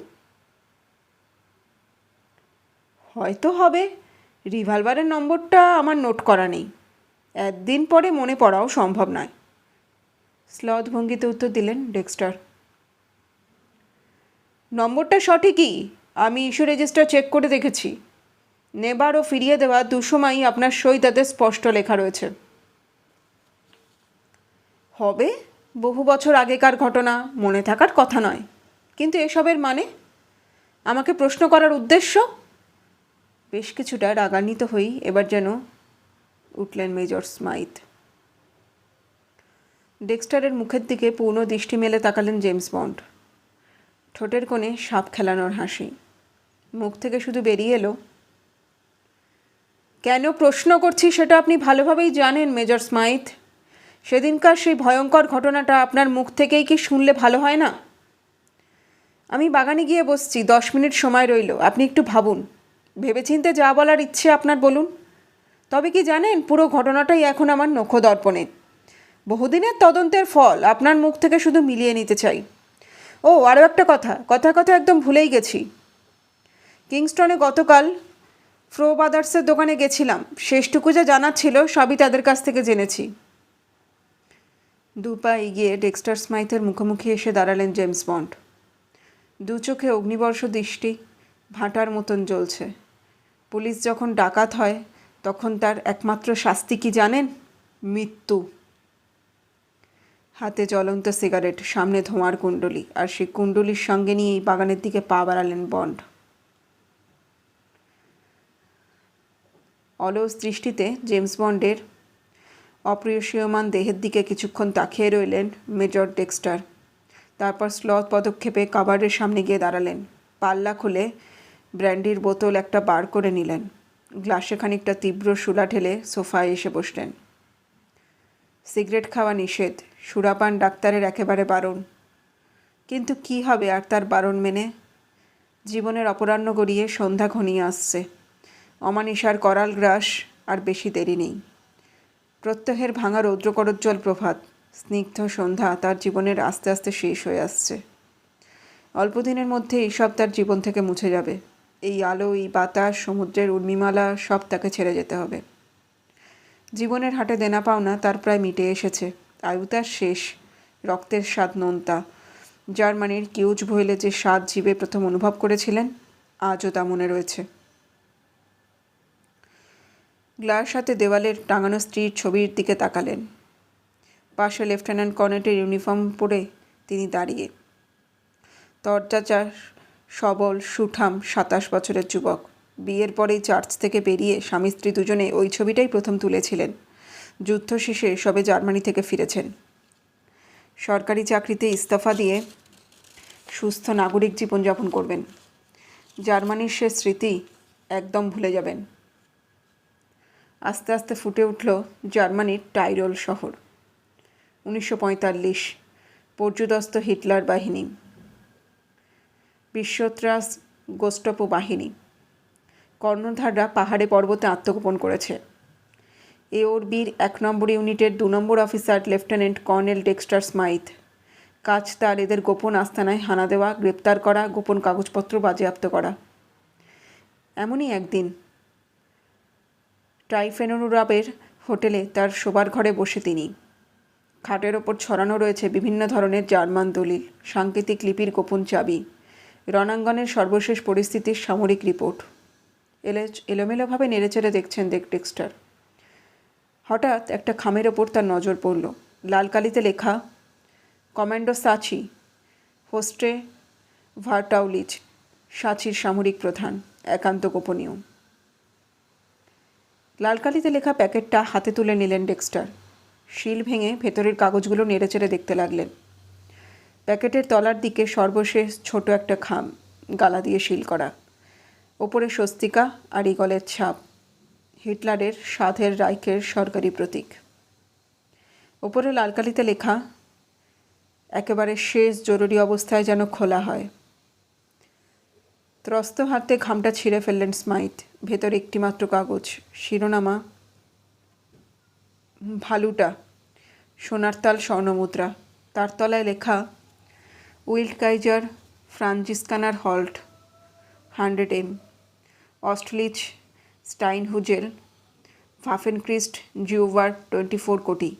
হয়তো হবে, রিভলভারের নম্বরটা আমার নোট করা নেই, একদিন পরে মনে পড়াও সম্ভব নয়। স্লথ ভঙ্গিতে উত্তর দিলেন ডেক্সটার। নম্বরটা সঠিকই, আমি ইস্যু রেজিস্টার চেক করে দেখেছি। নেবার ও ফিরিয়ে দেওয়া দুসময়ই আপনার সই তাতে স্পষ্ট লেখা রয়েছে। হবে, বহু বছর আগেকার ঘটনা, মনে থাকার কথা নয়। কিন্তু এসবের মানে? আমাকে প্রশ্ন করার উদ্দেশ্য? বেশ কিছুটা রাগান্বিত হই এবার যেন উঠলেন মেজর স্মাইথ। ডেক্সটারের মুখের দিকে পূর্ণ দৃষ্টি মেলে তাকালেন জেমস বন্ড। ঠোঁটের কোণে সাপ খেলানোর হাসি। মুখ থেকে শুধু বেরিয়ে এলো, কেন প্রশ্ন করছি সেটা আপনি ভালোভাবেই জানেন মেজর স্মাইথ। সেদিনকার সেই ভয়ঙ্কর ঘটনাটা আপনার মুখ থেকেই কি শুনলে ভালো হয় না? আমি বাগানে গিয়ে বসছি, 10 মিনিট সময় রইল, আপনি একটু ভাবুন, ভেবেচিন্তে যা বলার ইচ্ছে আপনার বলুন। তবে কি জানেন, পুরো ঘটনাটাই এখন আমার নখদর্পণে। বহুদিনের তদন্তের ফল আপনার মুখ থেকে শুধু মিলিয়ে নিতে চাই। ও, আরও একটা কথা, কথা একদম ভুলেই গেছি। কিংস্টনে গতকাল ফ্রো ব্রাদার্সের দোকানে গেছিলাম, শেষটুকু যা জানার ছিল সবই তাদের কাছ থেকে জেনেছি। দু পা এগিয়ে ডেক্সটার স্মাইথের মুখোমুখি এসে দাঁড়ালেন জেমস বন্ড। দু চোখে অগ্নিবর্ষ দৃষ্টি ভাঁটার মতন জ্বলছে। পুলিশ যখন ডাকাত হয় তখন তার একমাত্র শাস্তি কি জানেন? মৃত্যু। হাতে জ্বলন্ত সিগারেট, সামনে ধোঁয়ার কুণ্ডলি, আর সেই কুণ্ডলির সঙ্গে নিয়েই বাগানের দিকে পা বাড়ালেন বন্ড। অলস দৃষ্টিতে জেমস বন্ডের অপ্রিয়সীয়মান দেহের দিকে কিছুক্ষণ তাকিয়ে রইলেন মেজর ডেক্সটার। তারপর স্লথ পদক্ষেপে কাবার্ডের সামনে গিয়ে দাঁড়ালেন। পাল্লা খুলে ব্র্যান্ডির বোতল একটা বার করে নিলেন। গ্লাসে খানিকটা তীব্র সুলা ঢেলে সোফায় এসে বসলেন। সিগারেট খাওয়া নিষেধ, সুরাপান ডাক্তারের একেবারে বারণ। কিন্তু কি হবে আর তার বারণ মেনে? জীবনের অপরাহ্ন গড়িয়ে সন্ধ্যা ঘনিয়ে আসছে। অমানিসার করাল গ্রাস আর বেশি দেরি নেই। প্রত্যহের ভাঙা রৌদ্রকরোজ্জ্বল প্রভাত, স্নিগ্ধ সন্ধ্যা তার জীবনের আস্তে আস্তে শেষ হয়ে আসছে। অল্পদিনের মধ্যে এইসব তার জীবন থেকে মুছে যাবে। এই আলো, এই বাতাস, সমুদ্রের উর্মিমালা সব তাকে ছেড়ে যেতে হবে। জীবনের হাটে দেনা পাওনা তার প্রায় মিটে এসেছে। আয়ু তার শেষ। রক্তের স্বাদ নোনতা। জার্মানির কিউজ ভইলে যে স্বাদ জীবে প্রথম অনুভব করেছিলেন, আজও তা মনে রয়েছে। গ্লাস হাতে দেওয়ালের টাঙানো স্ত্রীর ছবির দিকে তাকালেন। পাশে লেফটেন্যান্ট কর্নেটের ইউনিফর্ম পরে তিনি দাঁড়িয়ে। তরজাচার, সবল, সুঠাম 27 বছরের যুবক। বিয়ের পরেই চার্চ থেকে বেরিয়ে স্বামী স্ত্রী দুজনে ওই ছবিটাই প্রথম তুলেছিলেন। যুদ্ধ শেষে সবে জার্মানি থেকে ফিরেছেন। সরকারি চাকরিতে ইস্তফা দিয়ে সুস্থ নাগরিক জীবনযাপন করবেন। জার্মানির সে স্মৃতি একদম ভুলে যাবেন। আস্তে আস্তে ফুটে উঠল জার্মানির টাইরোল শহর। 1945, পর্যুদস্ত হিটলার বাহিনী, বিশ্বত্রাস গোস্টাপো বাহিনী, কর্ণধাররা পাহাড়ে পর্বতে আত্মগোপন করেছে। এওরবির 1 নম্বর ইউনিটের 2 নম্বর অফিসার লেফটেন্যান্ট কর্নেল ডেক্সটার স্মাইথ। কাজ তার এদের গোপন আস্তানায় হানা দেওয়া, গ্রেপ্তার করা, গোপন কাগজপত্র বাজেয়াপ্ত করা। এমনই একদিন ট্রাইফেনোরাবের হোটেলে তার শোবার ঘরে বসে তিনি। খাটের ওপর ছড়ানো রয়েছে বিভিন্ন ধরনের জার্মান দলিল, সাংকেতিক লিপির গোপন চাবি, রণাঙ্গনের সর্বশেষ পরিস্থিতির সামরিক রিপোর্ট। এলোমেলোভাবে নেড়েচেড়ে দেখছেন ডেক্সটার। হঠাৎ একটা খামের ওপর তার নজর পড়ল। লাল কালিতে লেখা, কমান্ডো সাচি, হোস্টে ভার্টাউলিচ, সাচির সামরিক প্রধান, একান্ত গোপনীয়। লাল কালিতে লেখা প্যাকেটটা হাতে তুলে নিলেন ডেক্সটার। শিল ভেঙে ভেতরের কাগজগুলো নেড়েচেড়ে দেখতে লাগলেন। প্যাকেটের তলার দিকে সর্বশেষ ছোট একটা খাম, গালা দিয়ে শিল করা। ওপরে স্বস্তিকা আর ঈগলের ছাপ, হিটলারের সাধের রাইখের সরকারি প্রতীক। ওপরে লাল কালিতে লেখা, একেবারে শেষ জরুরি অবস্থায় যেন খোলা হয়। ত্রস্ত হাতে খামটা ছিঁড়ে ফেললেন স্মাইট। ভেতর একটিমাত্র কাগজ, শিরোনামা, ভালুটা, সোনার তাল স্বর্ণমুদ্রা। তার তলায় লেখা, উইল্ড কাইজার ফ্রাঞ্জিস্কানার হল্ট 100 M, অস্টলিচ স্টাইনহুজেল ভাফেনক্রিস্ট জিউভার 24 কোটি।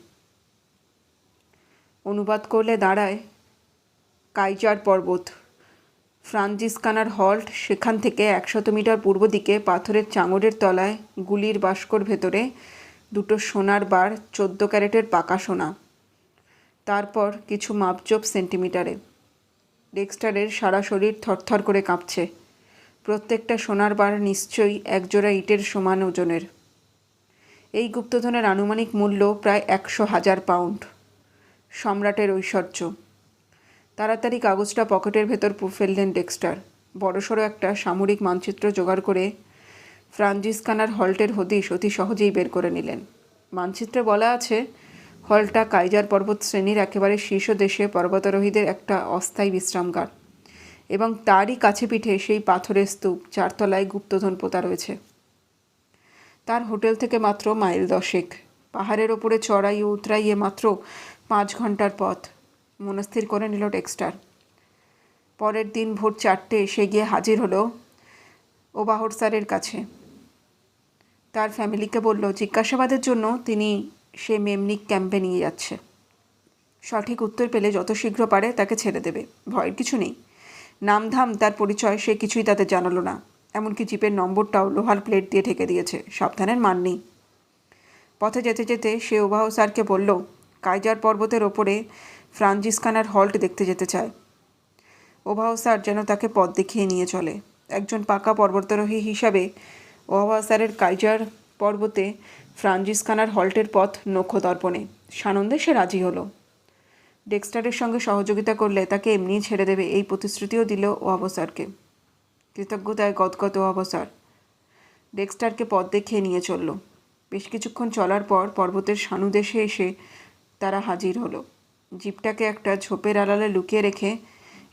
অনুবাদ করলে দাঁড়ায়, কাইজার পর্বত, ফ্রাঞ্জিস্কানার হল্ট, সেখান থেকে 100 মিটার পূর্ব দিকে পাথরের চাঙড়ের তলায় গুলির বাস্কর ভেতরে 2 সোনার বার, 14 ক্যারেটের পাকা সোনা। তারপর কিছু মাপজোপ সেন্টিমিটারে। ডেক্সটারের সারা শরীর থরথর করে কাঁপছে। প্রত্যেকটা সোনার বার নিশ্চয়ই একজোড়া ইটের সমান ওজনের। এই গুপ্তধনের আনুমানিক মূল্য প্রায় 100,000 পাউন্ড। সম্রাটের ঐশ্বর্য। তাড়াতাড়ি কাগজটা পকেটের ভেতর ফেললেন ডেক্সটার। বড়সড় একটা সামরিক মানচিত্র জোগাড় করে ফ্রাঞ্জিস্কানার হল্টের হদিশ অতি সহজেই বের করে নিলেন। মানচিত্রে বলা আছে, হলটা কাইজার পর্বত শ্রেণীর একেবারে শীর্ষ দেশে পর্বতারোহীদের একটা অস্থায়ী বিশ্রামগার, এবং তারই কাছে পিঠে সেই পাথরের স্তূপ যার তলায় গুপ্তধন পোতা রয়েছে। তার হোটেল থেকে মাত্র মাইল 10। পাহাড়ের ওপরে চড়াই ও উতরাইয়ে মাত্র 5 ঘন্টার পথ। মনস্থির করে নিল ডেক্সটার। পরের দিন ভোর 4টে সে গিয়ে হাজির হলো ওবাহরসারের কাছে। তার ফ্যামিলিকে বলল জিজ্ঞাসাবাদের জন্য তিনি সে মেমনিক ক্যাম্পে নিয়ে যাচ্ছে। সঠিক উত্তর পেলে যত শীঘ্র পারে তাকে ছেড়ে দেবে, ভয়ের কিছু নেই। নামধাম তার পরিচয় সে কিছুই তাদের জানালো না। এমনকি জিপের নম্বরটাও লোহার প্লেট দিয়ে ঢেকে দিয়েছে, সাবধানের মান নেই। পথে যেতে যেতে সে ওবাহসারকে বলল, কাইজার পর্বতের ওপরে ফ্রাঞ্জিস্কানার হল্ট দেখতে যেতে চায়। ওবাহসার যেন তাকে পথ দেখিয়ে নিয়ে চলে। একজন পাকা পর্বতারোহী হিসাবে ওবাহসারের কাইজার পর্বতে ফ্রাঞ্জিস্কানার হল্টের পথ নক্ষদর্পণে। সানন্দে সে রাজি হলো। ডেক্সটারের সঙ্গে সহযোগিতা করলে তাকে এমনিই ছেড়ে দেবে, এই প্রতিশ্রুতিও দিল ওবাহসারকে। কৃতজ্ঞতায় গদগদ ওবাহসার ডেক্সটারকে পথ দেখিয়ে নিয়ে চলল। বেশ কিছুক্ষণ চলার পর পর্বতের সানুদেশে এসে তারা হাজির হলো। জিপটাকে একটা ঝোপের আড়ালে লুকিয়ে রেখে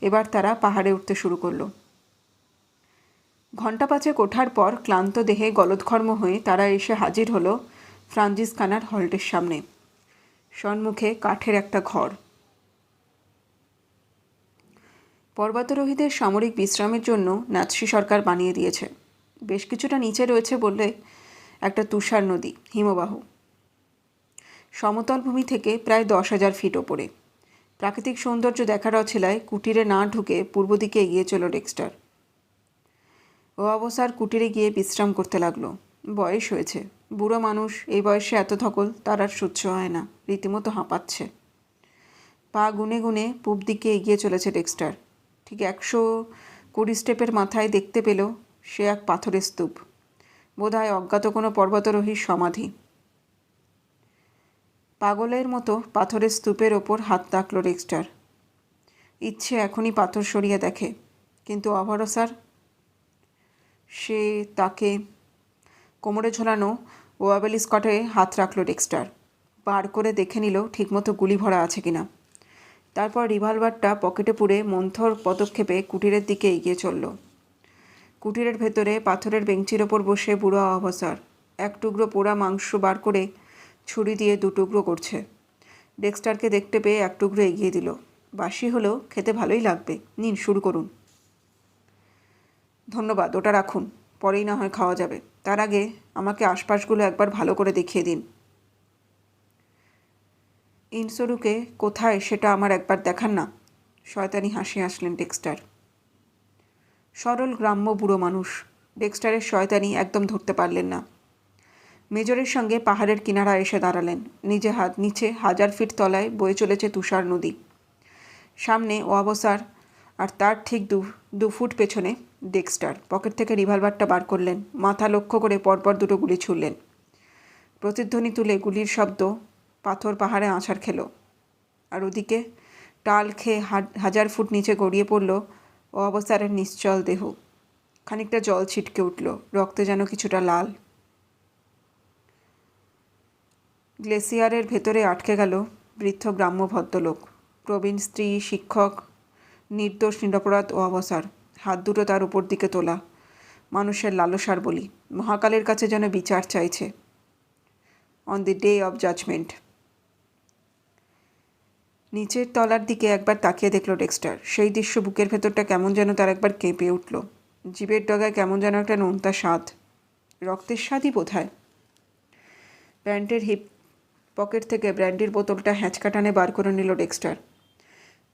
এবার তারা পাহাড়ে উঠতে শুরু করলো। ঘণ্টা 5 ওঠার পর ক্লান্ত দেহে গলদঘর্ম হয়ে তারা এসে হাজির হলো ফ্রাঞ্জিস্কানার হল্টের সামনে। সম্মুখে কাঠের একটা ঘর। পর্বতারোহীদের সামরিক বিশ্রামের জন্য নাৎসি সরকার বানিয়ে দিয়েছে। বেশ কিছুটা নিচে রয়েছে বললে একটা তুষার নদী, হিমবাহ। সমতল ভূমি থেকে প্রায় 10,000 ফিট ওপরে। প্রাকৃতিক সৌন্দর্য দেখার অছিলায় কুটিরে না ঢুকে পূর্ব দিকে এগিয়ে চলো ডেক্সটার। ওবাহসার কুটিরে গিয়ে বিশ্রাম করতে লাগলো। বয়স হয়েছে, বুড়ো মানুষ, এই বয়সে এত ধকল তার আর সহ্য হয় না, রীতিমতো হাঁপাচ্ছে। পা গুনে গুনে পূব দিকে এগিয়ে চলেছে ডেক্সটার। ঠিক 120 স্টেপের মাথায় দেখতে পেল সে এক পাথরের স্তূপ, বোধহয় অজ্ঞাত কোনো পর্বতারোহীর সমাধি। পাগলের মতো পাথরের স্তূপের ওপর হাত রাখল ডেক্সটার। ইচ্ছে এখনই পাথর সরিয়ে দেখে, কিন্তু ওবাহসার সে তাকে কোমরে ঝোলানো ওয়াবেলিস্কটে হাত রাখল ডেক্সটার। বার করে দেখে নিল ঠিকমতো গুলি ভরা আছে কিনা। তারপর রিভলভারটা পকেটে পুরে মন্থর পদক্ষেপে কুটিরের দিকে এগিয়ে চলল। কুটিরের ভেতরে পাথরের বেঞ্চির ওপর বসে বুড়ো ওবাহসার এক টুকরো পোড়া মাংস বার করে ছুরি দিয়ে 2 টুকরো করছে। ডেক্সটারকে দেখতে পেয়ে 1 টুকরো এগিয়ে দিল। বাসি হলেও খেতে ভালোই লাগবে, নিন শুরু করুন। ধন্যবাদ, ওটা রাখুন, পরেই না হয় খাওয়া যাবে। তার আগে আমাকে আশপাশগুলো একবার ভালো করে দেখিয়ে দিন। ইনসরুকে কোথায় সেটা আমার একবার দেখান না। শয়তানি হাসি হাসলেন ডেক্সটার। সরল গ্রাম্য বুড়ো মানুষ, ডেক্সটারের শয়তানি একদম ধরতে পারলেন না। মেজরের সঙ্গে পাহাড়ের কিনারা এসে দাঁড়ালেন। নিচে 1000 ফিট তলায় বয়ে চলেছে তুষার নদী। সামনে ওয়াবসার, আর তার ঠিক 2 ফুট পেছনে ডেক্সটার। পকেট থেকে রিভলভারটা বার করলেন, মাথা লক্ষ্য করে পরপর 2টো গুলি ছুড়লেন। প্রতিধ্বনি তুলে গুলির শব্দ পাথর পাহাড়ে আছাড় খেল। আর ওদিকে টাল খেয়ে 1000 ফুট নিচে গড়িয়ে পড়ল ওয়াবসারের নিশ্চল দেহ। খানিকটা জল ছিটকে উঠল, রক্তে যেন কিছুটা লাল। গ্লেসিয়ারের ভেতরে আটকে গেল বৃদ্ধ গ্রাম্য ভদ্রলোক, প্রবীণ স্ত্রী, শিক্ষক, নির্দোষ নিরপরাধ ওয়াবসার। হাত দুটো তার উপর দিকে তোলা, মানুষের লালসার বলি। মহাকালের কাছে যেন বিচার চাইছে। On the day of judgment. নিচের তলার দিকে একবার তাকিয়ে দেখল ডেক্সটার। সেই দৃশ্য বুকের ভেতরটা কেমন যেন তার একবার কেঁপে উঠল। জিভের ডগায় কেমন যেন একটা নোনতা স্বাদ, রক্তের স্বাদই বোধহয়। প্যান্টের হিপ পকেট থেকে ব্র্যান্ডির বোতলটা হ্যাঁচকা টানে বার করে নিল ডেক্সটার।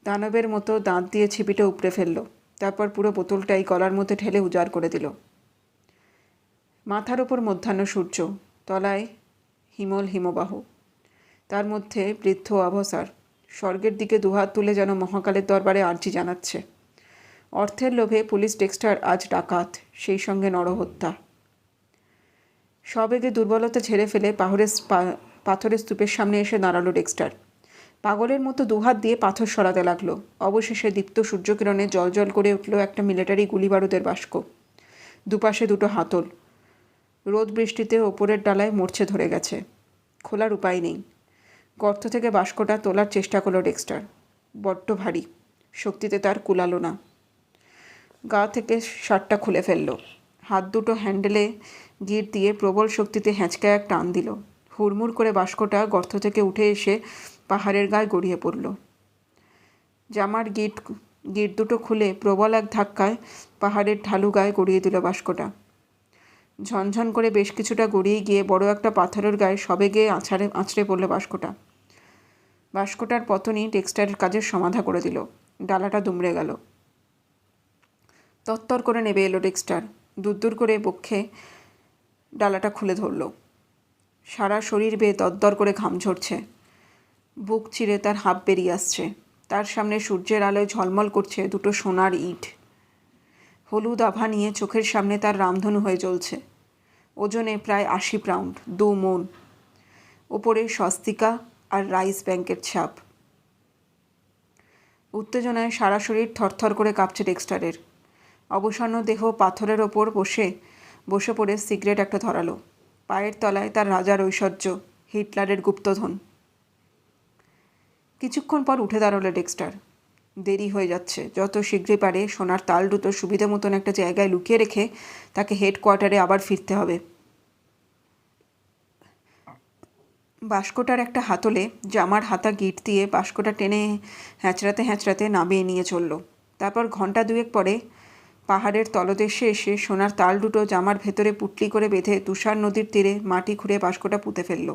দানবের মতো দাঁত দিয়ে ছিপিটা উপড়ে ফেলল। তারপর পুরো বোতলটাই গলার মধ্যে ঠেলে উজাড় করে দিল। মাথার ওপর মধ্যাহ্ন সূর্য, তলায় হিমবাহ, তার মধ্যে বৃদ্ধ অবসার স্বর্গের দিকে দুহাত তুলে যেন মহাকালের দরবারে আর্জি জানাচ্ছে। অর্থের লোভে পুলিশ ডেক্সটার আজ ডাকাত, সেই সঙ্গে নরহত্যা। সবেগে দুর্বলতা ঝেড়ে ফেলে পাথরের স্তূপের সামনে এসে দাঁড়ালো ডেক্সটার। পাগলের মতো দুহাত দিয়ে পাথর সরাতে লাগলো। অবশেষে দীপ্ত সূর্যকিরণে জল করে উঠল একটা মিলিটারি গুলিবারুদের বাস্ক। দুপাশে 2টো হাতল। রোদ বৃষ্টিতে ওপরের ডালায় মরচে ধরে গেছে। খোলার উপায় নেই। গর্ত থেকে বাস্কটা তোলার চেষ্টা করলো ডেক্সটার। বড্ড ভারী, শক্তিতে তার কুলালো না। গা থেকে শার্টটা খুলে ফেলল। হাত দুটো হ্যান্ডেলে গিট দিয়ে প্রবল শক্তিতে হ্যাঁচকায় এক টান দিল। হুড়মুড় করে বাস্কটা গর্ত থেকে উঠে এসে পাহাড়ের গায়ে গড়িয়ে পড়ল। জামার গিট দুটো খুলে প্রবল এক ধাক্কায় পাহাড়ের ঢালু গায়ে গড়িয়ে দিল বাস্কটা। ঝনঝন করে বেশ কিছুটা গড়িয়ে গিয়ে বড় একটা পাথরের গায়ে সবেগে আছড়ে পড়ল বাস্কটা। বাস্কটার পতনই ডেক্সটারের কাজের সমাধা করে দিল। ডালাটা দুমড়ে গেল। তত্তর করে নেবে এলো ডেক্সটার। দূর করে বক্ষে ডালাটা খুলে ধরল। সারা শরীর বেয়ে দরদর করে ঘাম ঝরছে। বুক চিরে তার হাঁপ বেরিয়ে আসছে। তার সামনে সূর্যের আলোয় ঝলমল করছে 2টো সোনার ইট। হলুদ আভা নিয়ে চোখের সামনে তার রামধনু হয়ে জ্বলছে। ওজনে প্রায় 80 পাউন্ড, 2 মণ। ওপরে স্বস্তিকা আর রাইস ব্যাংকের ছাপ। উত্তেজনায় সারা শরীর থরথর করে কাঁপছে ডেক্সটারের। অবসন্ন দেহ পাথরের ওপর বসে পড়ে সিগারেট একটা ধরালো। পায়ের তলায় তার রাজার ঐশ্বর্য, হিটলারের গুপ্তধন। কিছুক্ষণ পর উঠে দাঁড়ালো ডেক্সটার। দেরি হয়ে যাচ্ছে। যত শীঘ্রই পারে সোনার তাল দুটো সুবিধা মতন একটা জায়গায় লুকিয়ে রেখে তাকে হেডকোয়ার্টারে আবার ফিরতে হবে। বাস্কটার একটা হাতলে জামার হাতা গিট দিয়ে বাস্কটা টেনে হ্যাঁচড়াতে নামিয়ে নিয়ে চলল। তারপর ঘন্টা 2 পরে পাহাড়ের তলদেশে এসে সোনার তাল দুটো জামার ভেতরে পুটলি করে বেঁধে তুষার নদীর তীরে মাটি খুঁড়ে বাস্কটা পুঁতে ফেলল।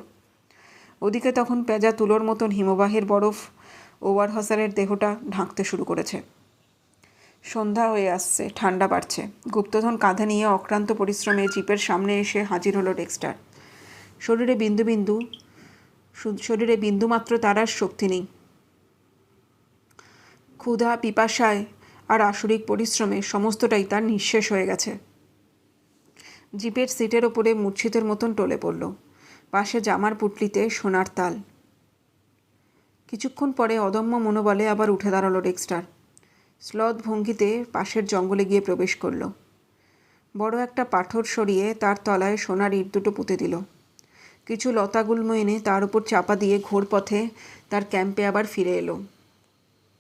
ওদিকে তখন পেঁজা তুলোর মতন হিমবাহের বরফ ওভারহসারের দেহটা ঢাকতে শুরু করেছে। সন্ধ্যা হয়ে আসছে, ঠান্ডা বাড়ছে। গুপ্তধন কাঁধে নিয়ে অক্লান্ত পরিশ্রমে জিপের সামনে এসে হাজির হলো ডেক্সটার। শরীরে বিন্দুমাত্র তার আর শক্তি নেই। ক্ষুধা, পিপাসায় আর আসরিক পরিশ্রমে সমস্তটাই তার নিঃশেষ হয়ে গেছে। জিপের সিটের ওপরে মূর্ছিতের মতন টলে পড়ল। পাশে জামার পুটলিতে সোনার তাল। কিছুক্ষণ পরে অদম্য মনোবলে আবার উঠে দাঁড়ালো ডেক্সটার। স্লথ ভঙ্গিতে পাশের জঙ্গলে গিয়ে প্রবেশ করল। বড় একটা পাথর সরিয়ে তার তলায় সোনার ইট দুটো পুঁতে দিল। কিছু লতাগুল্ম এনে তার উপর চাপা দিয়ে ঘোরপথে তার ক্যাম্পে আবার ফিরে এলো।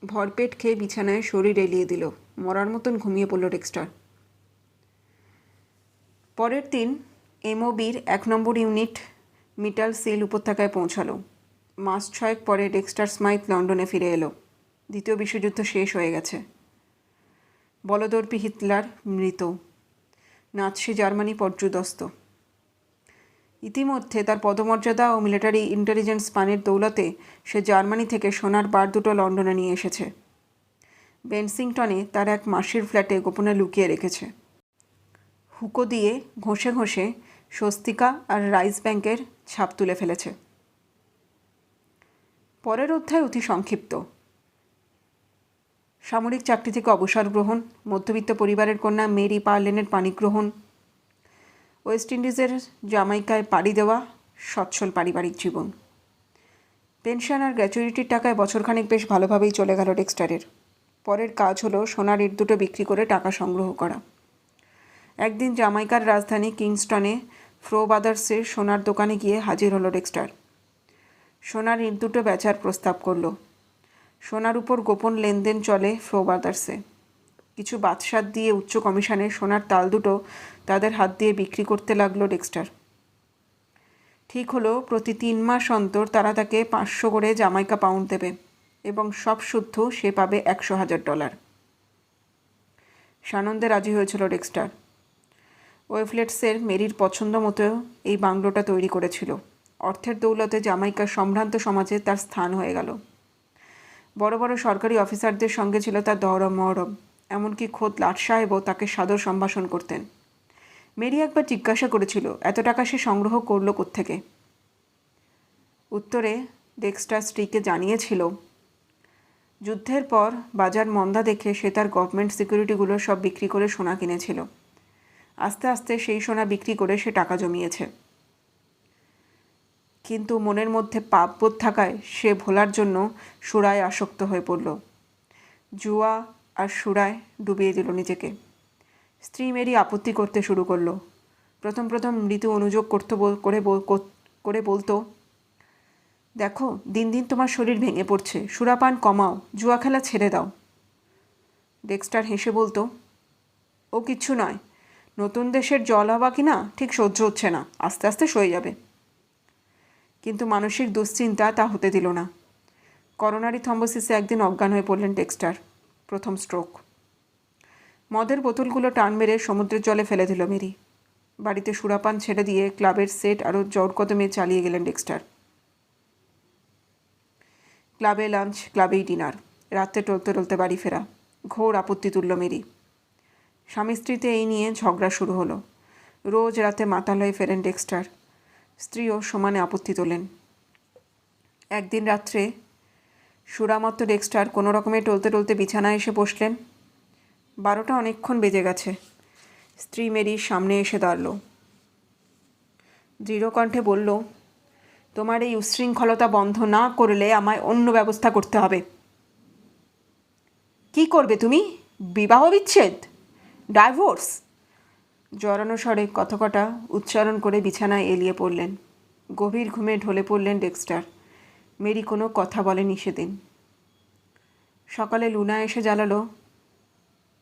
ভরপেট খেয়ে বিছানায় শরীর এলিয়ে দিল। মরার মতন ঘুমিয়ে পড়ল ডেক্সটার। পরের দিন এমওবির 1 নম্বর ইউনিট মিটাল সিল উপত্যকায় পৌঁছালো। মাস 6 পরে ডেক্সটার স্মাইথ লন্ডনে ফিরে এলো। দ্বিতীয় বিশ্বযুদ্ধ শেষ হয়ে গেছে। বলদর্পী হিটলার মৃত। নাৎসি জার্মানি পর্যুদস্ত। ইতিমধ্যে তার পদমর্যাদা ও মিলিটারি ইন্টেলিজেন্স পানের দৌলতে সে জার্মানি থেকে সোনার বার দুটো লন্ডনে নিয়ে এসেছে। বেনসিংটনে তার এক মাসির ফ্ল্যাটে গোপনে লুকিয়ে রেখেছে। হুকো দিয়ে ঘষে স্বস্তিকা আর রাইস ব্যাংকের ছাপ তুলে ফেলেছে। পরের অধ্যায় অতি সংক্ষিপ্ত। সামরিক চাকরি থেকে অবসর গ্রহণ, মধ্যবিত্ত পরিবারের কন্যা মেরি পার্লেনের পাণিগ্রহণ, ওয়েস্ট ইন্ডিজের জামাইকায় পাড়ি দেওয়া, সচ্ছল পারিবারিক জীবন। পেনশন আর গ্র্যাচুইটির টাকায় বছরখানেক বেশ ভালোভাবেই চলে গেল ডেক্সটারের। পরের কাজ হলো সোনার ইট দুটো বিক্রি করে টাকা সংগ্রহ করা। একদিন জামাইকার রাজধানী কিংস্টনে ফ্রো ব্রাদার্সের সোনার দোকানে গিয়ে হাজির হলো ডেক্সটার। সোনার ইট দুটো বেচার প্রস্তাব করলো। সোনার উপর গোপন লেনদেন চলে ফ্রো ব্রাদার্সে। কিছু বাদশাদ দিয়ে উচ্চ কমিশনে সোনার তাল দুটো তাদের হাত দিয়ে বিক্রি করতে লাগলো ডেক্সটার। ঠিক হলো প্রতি 3 মাস অন্তর তারা তাকে 500 করে জামাইকা পাউন্ড দেবে এবং সব শুদ্ধ সে পাবে $100,000। সানন্দে রাজি হয়েছিল ডেক্সটার। ওয়েফলেটসের মেরির পছন্দ মতো এই বাংলোটা তৈরি করেছিল। অর্থের দৌলতে জামাইকার সম্ভ্রান্ত সমাজে তার স্থান হয়ে গেল। বড় বড় সরকারি অফিসারদের সঙ্গে ছিল তার দহরম মহরম, এমনকি খোদ লাট সাহেবও তাকে সাদর সম্ভাষণ করতেন। মেরি একবার জিজ্ঞাসা করেছিল এত টাকা সে সংগ্রহ করল কোত্থেকে। উত্তরে ডেক্সটার স্ত্রীকে জানিয়েছিল যুদ্ধের পর বাজার মন্দা দেখে সে তার গভর্নমেন্ট সিকিউরিটিগুলো সব বিক্রি করে সোনা কিনেছিল। আস্তে আস্তে সেই সোনা বিক্রি করে সে টাকা জমিয়েছে। কিন্তু মনের মধ্যে পাপবোধ থাকায় সে ভোলার জন্য সুরায় আসক্ত হয়ে পড়ল। জুয়া আর সুরায় ডুবিয়ে দিল নিজেকে। স্ত্রী মেরি আপত্তি করতে শুরু করলো। প্রথম প্রথম মৃদু অনুযোগ করে বলতো, দেখো দিন দিন তোমার শরীর ভেঙে পড়ছে, সুরাপান কমাও, জুয়া খেলা ছেড়ে দাও। ডেক্সটার হেসে বলতো, ও কিচ্ছু নয়, নতুন দেশের জল হওয়া কি না ঠিক সহ্য হচ্ছে না, আস্তে আস্তে সয়ে যাবে। কিন্তু মানসিক দুশ্চিন্তা তা হতে দিল না। করোনারি থ্রম্বোসিসে একদিন অজ্ঞান হয়ে পড়লেন ডেক্সটার। প্রথম স্ট্রোক। মদের বোতলগুলো টান মেরে সমুদ্রের জলে ফেলে দিল মেরি। বাড়িতে সুরাপান ছেড়ে দিয়ে ক্লাবের সেট আরও জোর কদমে চালিয়ে গেলেন ডেক্সটার। ক্লাবে লাঞ্চ, ক্লাবেই ডিনার, রাত্রে টলতে টলতে বাড়ি ফেরা। ঘোর আপত্তি তুলল মেরি। স্বামী স্ত্রীতে এই নিয়ে ঝগড়া শুরু হলো। রোজ রাতে মাতাল হয়ে ফেরেন ডেক্সটার। স্ত্রীও সমানে আপত্তি তোলেন। একদিন রাত্রে সুরামত্ত ডেক্সটার কোনো রকমে টলতে টলতে বিছানায় এসে বসলেন। 12টা অনেকক্ষণ বেজে গেছে। স্ত্রী মেরির সামনে এসে দাঁড়ালো। দৃঢ় কণ্ঠে বলল, তোমার এই উচ্ছৃঙ্খলতা বন্ধ না করলে আমায় অন্য ব্যবস্থা করতে হবে। কি করবে তুমি? বিবাহ বিচ্ছেদ? ডাইভোর্স? জড়ানো স্বরে কথকটা উচ্চারণ করে বিছানায় এলিয়ে পড়লেন। গভীর ঘুমে ঢলে পড়লেন ডেক্সটার। মেরি কোনো কথা বলেনি সেদিন। সকালে লুনা এসে জ্বালালো।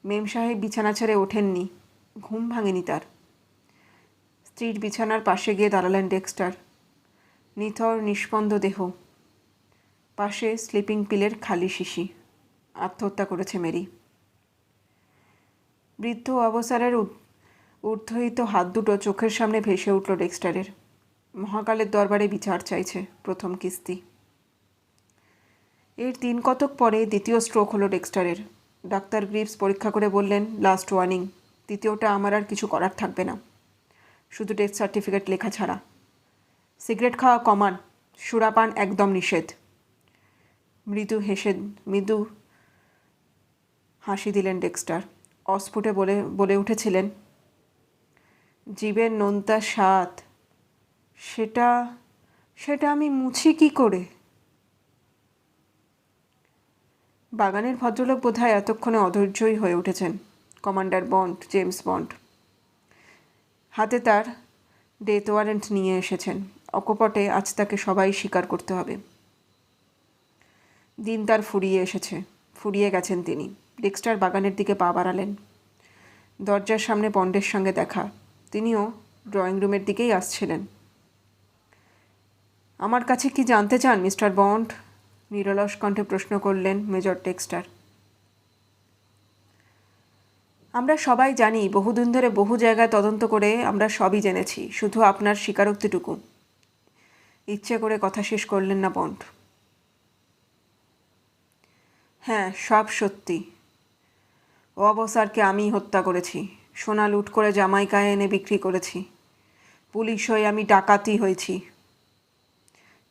মেম সাহেব বিছানা ছেড়ে ওঠেননি, ঘুম ভাঙেনি তার। স্ত্রীর বিছানার পাশে গিয়ে দাঁড়ালেন ডেক্সটার। নিথর নিষ্পন্দ দেহ, পাশে স্লিপিং পিলের খালি শিশি। আত্মহত্যা করেছে মেরি। বৃদ্ধ অবসরের ঊর্ধ্বহিত হাত দুটো চোখের সামনে ভেসে উঠল ডেক্সটারের। মহাকালের দরবারে বিচার চাইছে, প্রথম কিস্তি। এর 3 কতক পরে দ্বিতীয় স্ট্রোক হলো ডেক্সটারের। ডাক্তার গ্রিভস পরীক্ষা করে বললেন, লাস্ট ওয়ার্নিং, তৃতীয়টা আমার আর কিছু করার থাকবে না, শুধু ডেথ সার্টিফিকেট লেখা ছাড়া। সিগারেট খাওয়া কমান, সুরাপান একদম নিষেধ। মৃদু হাসি দিলেন ডেক্সটার। অস্ফুটে বলে উঠেছিলেন, জীবের নোনতা স্বাদ, সেটা আমি মুছি কি করে? বাগানের ভদ্রলোক বোধহয় এতক্ষণে অধৈর্যই হয়ে উঠেছেন। Commander bond, James bond. হাতে তার ডেথ ওয়ারেন্ট নিয়ে এসেছেন। অকপটে আজ তাকে সবাই স্বীকার করতে হবে। দিন তার ফুরিয়ে গেছেন তিনি। ডেক্সটার বাগানের দিকে পা বাড়ালেন। দরজার সামনে বন্ডের সঙ্গে দেখা। তিনিও ড্রয়িং রুমের দিকেই আসছিলেন। আমার কাছে কি জানতে চান মিস্টার বন্ড? নিরলস কণ্ঠে প্রশ্ন করলেন মেজর ডেক্সটার। আমরা সবাই জানি, বহুদিন ধরে বহু জায়গায় তদন্ত করে আমরা সবই জেনেছি, শুধু আপনার স্বীকারোক্তিটুকু। ইচ্ছে করে কথা শেষ করলেন না বন্ড। হ্যাঁ, সব সত্যি। ও অবসরকে আমিই হত্যা করেছি। সোনা লুট করে জামাইকায় এনে বিক্রি করেছি। পুলিশ হয়ে আমি ডাকাতি হয়েছি।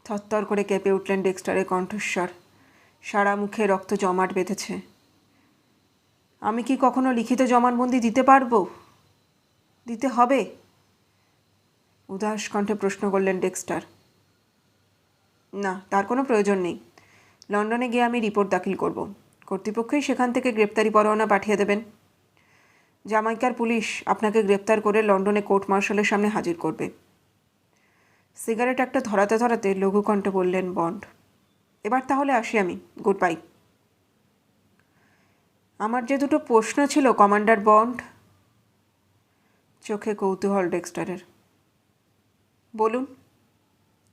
থরথর করে কেঁপে উঠলেন ডেক্সটারের কণ্ঠস্বর। সারা মুখে রক্ত জমাট বেঁধেছে। আমি কি কখনো লিখিত জবানবন্দি দিতে পারবো? দিতে হবে? উদাস কণ্ঠে প্রশ্ন করলেন ডেক্সটার। না, তার কোনো প্রয়োজন নেই। লন্ডনে গিয়ে আমি রিপোর্ট দাখিল করব। কর্তৃপক্ষই সেখান থেকে গ্রেপ্তারি পরোয়ানা পাঠিয়ে দেবেন। জামাইকার পুলিশ আপনাকে গ্রেপ্তার করে লন্ডনে কোর্ট মার্শালের সামনে হাজির করবে। সিগারেট একটা ধরাতে ধরাতে লঘু কণ্ঠে বললেন বন্ড। এবার তাহলে আসি আমি। Good bye. আমার যে দুটো প্রশ্ন ছিল কমান্ডার বন্ড। চোখে কৌতূহল ডেক্সটারের। বলুন।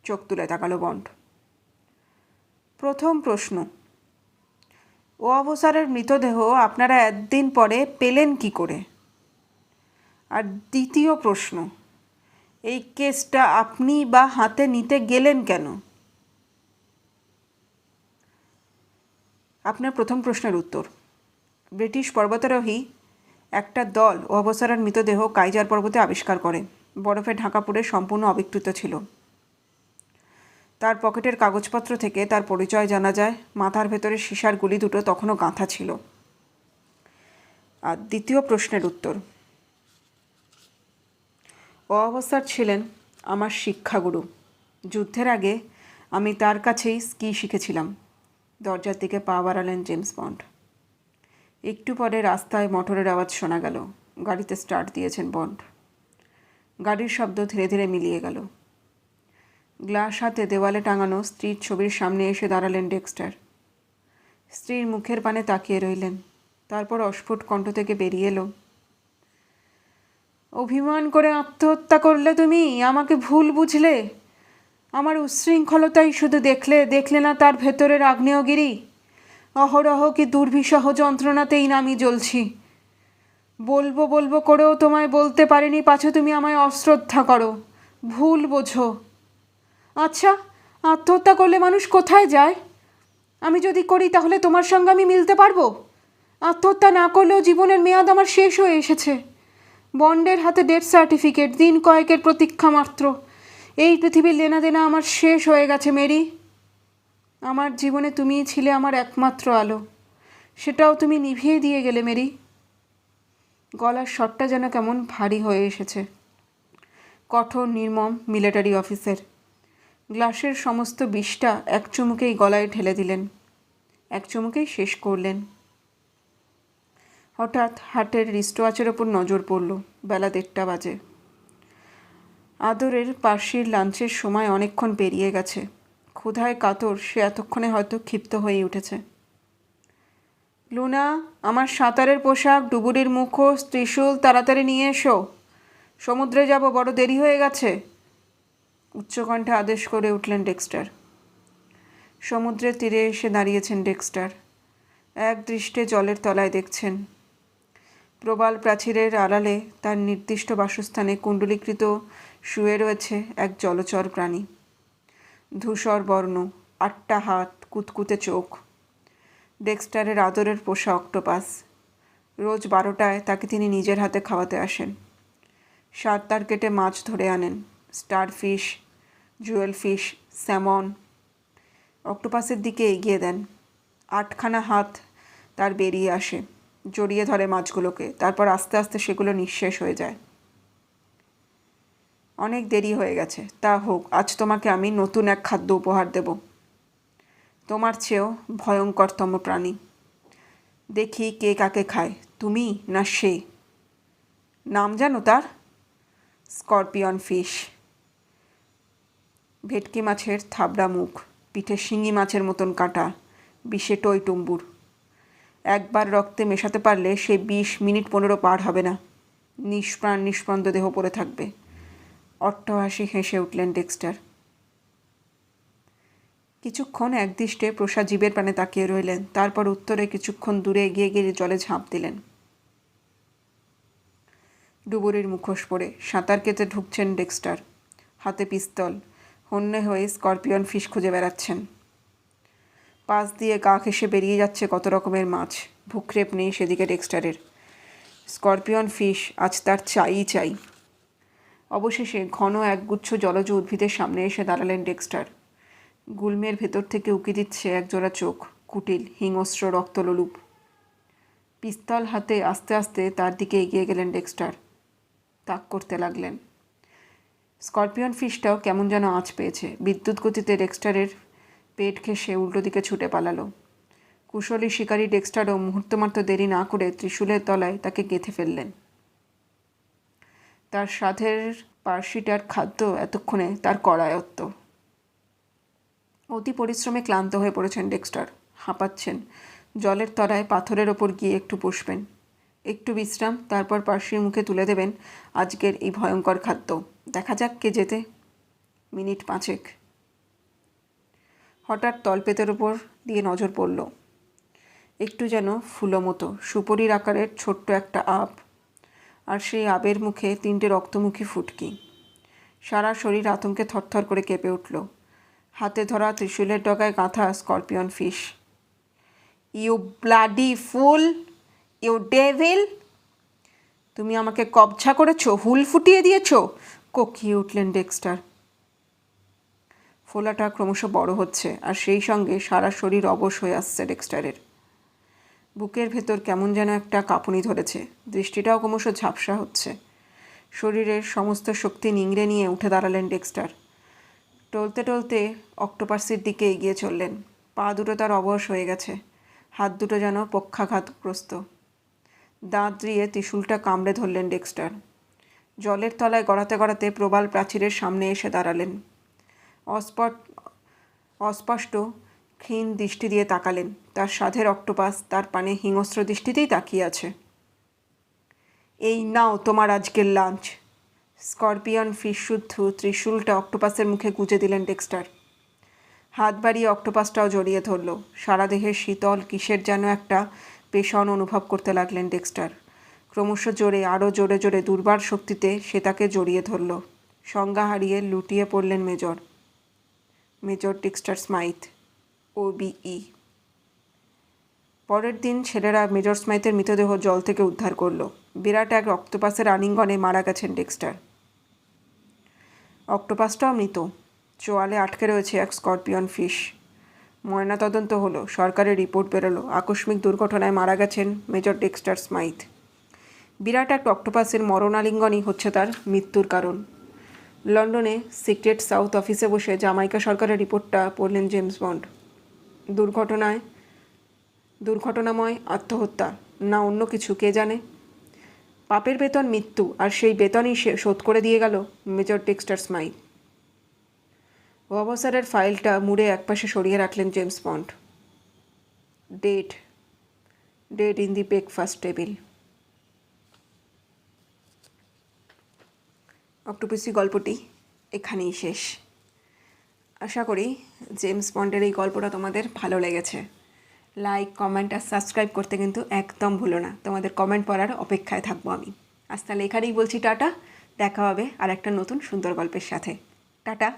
চোখ তুলে তাকালো বন্ড। প্রথম প্রশ্ন, ও অবসরের মৃতদেহ আপনারা একদিন পরে পেলেন কি করে? আর দ্বিতীয় প্রশ্ন, এই কেসটা আপনি বা হাতে নিতে গেলেন কেন? আপনার প্রথম প্রশ্নের উত্তর, ব্রিটিশ পর্বতারোহী একটা দল ও অবসরের মৃতদেহ কাইজার পর্বতে আবিষ্কার করে। বরফে ঢাকা পড়ে সম্পূর্ণ অবিকৃত ছিল। তার পকেটের কাগজপত্র থেকে তার পরিচয় জানা যায়। মাথার ভেতরে সীসার গুলি দুটো তখনও গাঁথা ছিল। আর দ্বিতীয় প্রশ্নের উত্তর, ও অবস্থার ছিলেন আমার শিক্ষাগুরু। যুদ্ধের আগে আমি তার কাছেই স্কি শিখেছিলাম। দরজার দিকে পা বাড়ালেন জেমস বন্ড। একটু পরে রাস্তায় মোটরের আওয়াজ শোনা গেল। গাড়িতে স্টার্ট দিয়েছেন বন্ড। গাড়ির শব্দ ধীরে ধীরে মিলিয়ে গেল। গ্লাস হাতে দেওয়ালে টাঙানো স্ত্রীর ছবির সামনে এসে দাঁড়ালেন ডেক্সটার। স্ত্রীর মুখের পানে তাকিয়ে রইলেন। তারপর অস্ফুট কণ্ঠ থেকে বেরিয়ে এলো, অভিমান করে আত্মহত্যা করলে তুমি, আমাকে ভুল বুঝলে। আমার উচ্ছৃঙ্খলতাই শুধু দেখলে না তার ভেতরের আগ্নেয়গিরি। অহরহ কি দুর্বিষহ যন্ত্রণাতেই না আমি জ্বলছি। বলবো করেও তোমায় বলতে পারিনি, পাছে তুমি আমায় অশ্রদ্ধা করো, ভুল বোঝো। আচ্ছা, আত্মহত্যা করলে মানুষ কোথায় যায়? আমি যদি করি তাহলে তোমার সঙ্গে আমি মিলতে পারবো? আত্মহত্যা না করলেও জীবনের মেয়াদ আমার শেষ হয়ে এসেছে। বন্ডের হাতে ডেথ সার্টিফিকেট, দিন কয়েকের প্রতীক্ষা মাত্র। এই পৃথিবীর লেনাদেনা আমার শেষ হয়ে গেছে মেরি। আমার জীবনে তুমিই ছিলে আমার একমাত্র আলো, সেটাও তুমি নিভিয়ে দিয়ে গেলে মেরি। গলার স্বরটা যেন কেমন ভারী হয়ে এসেছে। কঠোর নির্মম মিলিটারি অফিসার। গ্লাসের সমস্ত বিষটা এক চুমুকেই গলায় ঢেলে দিলেন, এক চুমুকেই শেষ করলেন। হঠাৎ হাটের রিস্টওয়াচের ওপর নজর পড়ল। বেলা 1:30 বাজে। আদরের পার্সির লাঞ্চের সময় অনেকক্ষণ পেরিয়ে গেছে। ক্ষুধায় কাতর সে এতক্ষণে হয়তো ক্ষিপ্ত হয়ে উঠেছে। লুনা, আমার সাঁতারের পোশাক, ডুবুরির মুখোশ, ত্রিশূল তাড়াতাড়ি নিয়ে এসো। সমুদ্রে যাব, বড় দেরি হয়ে গেছে। উচ্চকণ্ঠে আদেশ করে উঠলেন ডেক্সটার। সমুদ্রের তীরে এসে দাঁড়িয়েছেন ডেক্সটার। এক দৃষ্টে জলের তলায় দেখছেন। প্রবাল প্রাচীরের আড়ালে তার নির্দিষ্ট বাসস্থানে কুণ্ডলীকৃত শুয়ে রয়েছে এক জলচর প্রাণী। ধূসর বর্ণ, 8টা হাত, কুতকুতে চোখ। ডেক্সটারের আদরের পোষা অক্টোপাস। রোজ 12টায় তাকে তিনি নিজের হাতে খাওয়াতে আসেন। সাঁতার কেটে মাছ ধরে আনেন, স্টারফিশ, জুয়েল ফিশ, স্যামন। অক্টোপাসের দিকে এগিয়ে দেন। 8খানা হাত তার বেরিয়ে আসে, জড়িয়ে ধরে মাছগুলোকে। তারপর আস্তে আস্তে সেগুলো নিঃশেষ হয়ে যায়। অনেক দেরি হয়ে গেছে, তা হোক, আজ তোমাকে আমি নতুন এক খাদ্য উপহার দেব। তোমার চেয়েও ভয়ঙ্করতম প্রাণী। দেখি কে কাকে খায়, তুমি না সে। নাম জানো তার? Scorpion fish. ভেটকি মাছের থাবড়া মুখ, পিঠে শিঙি মাছের মতন কাঁটা, বিষে টইটুম্বুর। একবার রক্তে মেশাতে পারলে সে 20 মিনিট 15 পার হবে না। নিষ্প্রাণ নিষ্পন্দ দেহ পড়ে থাকবে। অট্টহাসি হেসে উঠলেন ডেক্সটার। কিছুক্ষণ একদৃষ্টে প্রসাদ জীবের প্রাণে তাকিয়ে রইলেন। তারপর উত্তরে কিছুক্ষণ দূরে এগিয়ে গিয়ে জলে ঝাঁপ দিলেন। ডুবুরির মুখোশ পরে সাঁতার কেটে ঢুকছেন ডেক্সটার। হাতে পিস্তল, হন্যে হয়ে স্করপিয়ন ফিশ খুঁজে বেড়াচ্ছেন। পাশ দিয়ে গা ঘেঁষে বেরিয়ে যাচ্ছে কত রকমের মাছ। ভূক্ষেপ নেই সেদিকে ডেক্সটারের। স্করপিয়ন ফিশ আজ তার চাই। অবশেষে ঘন একগুচ্ছ জলজ উদ্ভিদের সামনে এসে দাঁড়ালেন ডেক্সটার। গুল্মের ভেতর থেকে উকি দিচ্ছে একজোড়া চোখ, কুটিল, হিংস্র, রক্তলোলুপ। পিস্তল হাতে আস্তে আস্তে তার দিকে এগিয়ে গেলেন ডেক্সটার। তাক করতে লাগলেন। স্করপিয়ন ফিশটাও কেমন যেন আঁচ পেয়েছে। বিদ্যুৎ গতিতে ডেক্সটারের পেট ঘেঁষে উল্টো দিকে ছুটে পালালো। কুশলী শিকারী ডেক্সটারও মুহূর্তমাত্র দেরি না করে ত্রিশূলের তলায় তাকে গেঁথে ফেললেন। তার সাধের পার্সিটার খাদ্য এতক্ষণে তার করায়ত্ত। অতি পরিশ্রমে ক্লান্ত হয়ে পড়েছেন ডেক্সটার, হাঁপাচ্ছেন। জলের তলায় পাথরের ওপর গিয়ে একটু বসবেন, একটু বিশ্রাম, তারপর পার্সির মুখে তুলে দেবেন আজকের এই ভয়ঙ্কর খাদ্য। দেখা যাক কে জেতে। মিনিট 5 হঠাৎ তলপেতের ওপর দিয়ে নজর পড়ল। একটু যেন ফুলো মতো, সুপরির আকারের ছোট্ট একটা আব, আর সেই আবের মুখে 3টে রক্তমুখী ফুটকি। সারা শরীর আতঙ্কে থরথর করে কেঁপে উঠল। হাতে ধরা ত্রিশূলের ডগায় গাঁথা scorpion fish. You bloody fool, you devil! তুমি আমাকে কবজা করেছো, হুল ফুটিয়ে দিয়েছো, কোকিয়ে উঠলেন ডেক্সটার। ফোলাটা ক্রমশ বড় হচ্ছে, আর সেই সঙ্গে সারা শরীর অবশ হয়ে আসছে ডেক্সটারের। বুকের ভেতর কেমন যেন একটা কাঁপুনি ধরেছে, দৃষ্টিটাও ক্রমশ ঝাপসা হচ্ছে। শরীরের সমস্ত শক্তি নিংড়ে নিয়ে উঠে দাঁড়ালেন ডেক্সটার। টলতে টলতে অক্টোপাসের দিকে এগিয়ে চললেন। পা দুটো তার অবশ হয়ে গেছে, হাত দুটো যেন পক্ষাঘাতগ্রস্ত। দাঁত দিয়ে ত্রিশূলটা কামড়ে ধরলেন ডেক্সটার। জলের তলায় গড়াতে গড়াতে প্রবাল প্রাচীরের সামনে এসে দাঁড়ালেন। অস্পষ্ট ক্ষীণ দৃষ্টি দিয়ে তাকালেন। তার সাধের অক্টোপাস তার পানে হিংস্র দৃষ্টিতেই তাকিয়ে আছে। এই নাও তোমার আজকের লাঞ্চ। স্করপিয়ন ফিশ শুদ্ধ ত্রিশূলটা অক্টোপাসের মুখে গুঁজে দিলেন ডেক্সটার। হাত বাড়িয়ে অক্টোপাসটাও জড়িয়ে ধরল। সারা দেহের শীতল কিসের যেন একটা পেষণ অনুভব করতে লাগলেন ডেক্সটার। ক্রমশ জোরে, আরও জোরে জোরে, দুর্বার শক্তিতে সে তাকে জড়িয়ে ধরল। সংজ্ঞা হারিয়ে লুটিয়ে পড়লেন মেজর ডেক্সটার স্মাইথ, OBE। পরের দিন ছেলেরা মেজর স্মাইথের মৃতদেহ জল থেকে উদ্ধার করল। বিরাট এক অক্টোপাসের আলিঙ্গনে মারা গেছেন ডেক্সটার। অক্টোপাসটাও মৃত। চোয়ালে আটকে রয়েছে এক স্করপিয়ন ফিশ। ময়নাতদন্ত হলো, সরকারের রিপোর্ট বেরোলো, আকস্মিক দুর্ঘটনায় মারা গেছেন মেজর ডেক্সটার স্মাইথ। বিরাট এক অক্টোপাসের মরণালিঙ্গনই হচ্ছে তার মৃত্যুর কারণ। লন্ডনে সিক্রেট সাউথ অফিসে বসে জামাইকা সরকারের রিপোর্টটা পড়লেন জেমস বন্ড। দুর্ঘটনাময় আত্মহত্যা না অন্য কিছু কে জানে। পাপের বেতন মৃত্যু, আর সেই বেতনই সে শোধ করে দিয়ে গেল মেজর ডেক্সটার স্মাইথ। অবসরের ফাইলটা মুড়ে একপাশে সরিয়ে রাখলেন James Bond. Dead in the breakfast table. Octopussy গল্পটি এখানেই শেষ। আশা করি জেমস বন্ডের এই গল্পটা তোমাদের ভালো লেগেছে। লাইক, কমেন্ট আর সাবস্ক্রাইব করতে কিন্তু একদম ভুলো না। তোমাদের কমেন্ট পড়ার অপেক্ষায় থাকবো আমি। আজ তাহলে এখানেই বলছি টাটা। দেখা হবে আর একটা নতুন সুন্দর গল্পের সাথে। টাটা।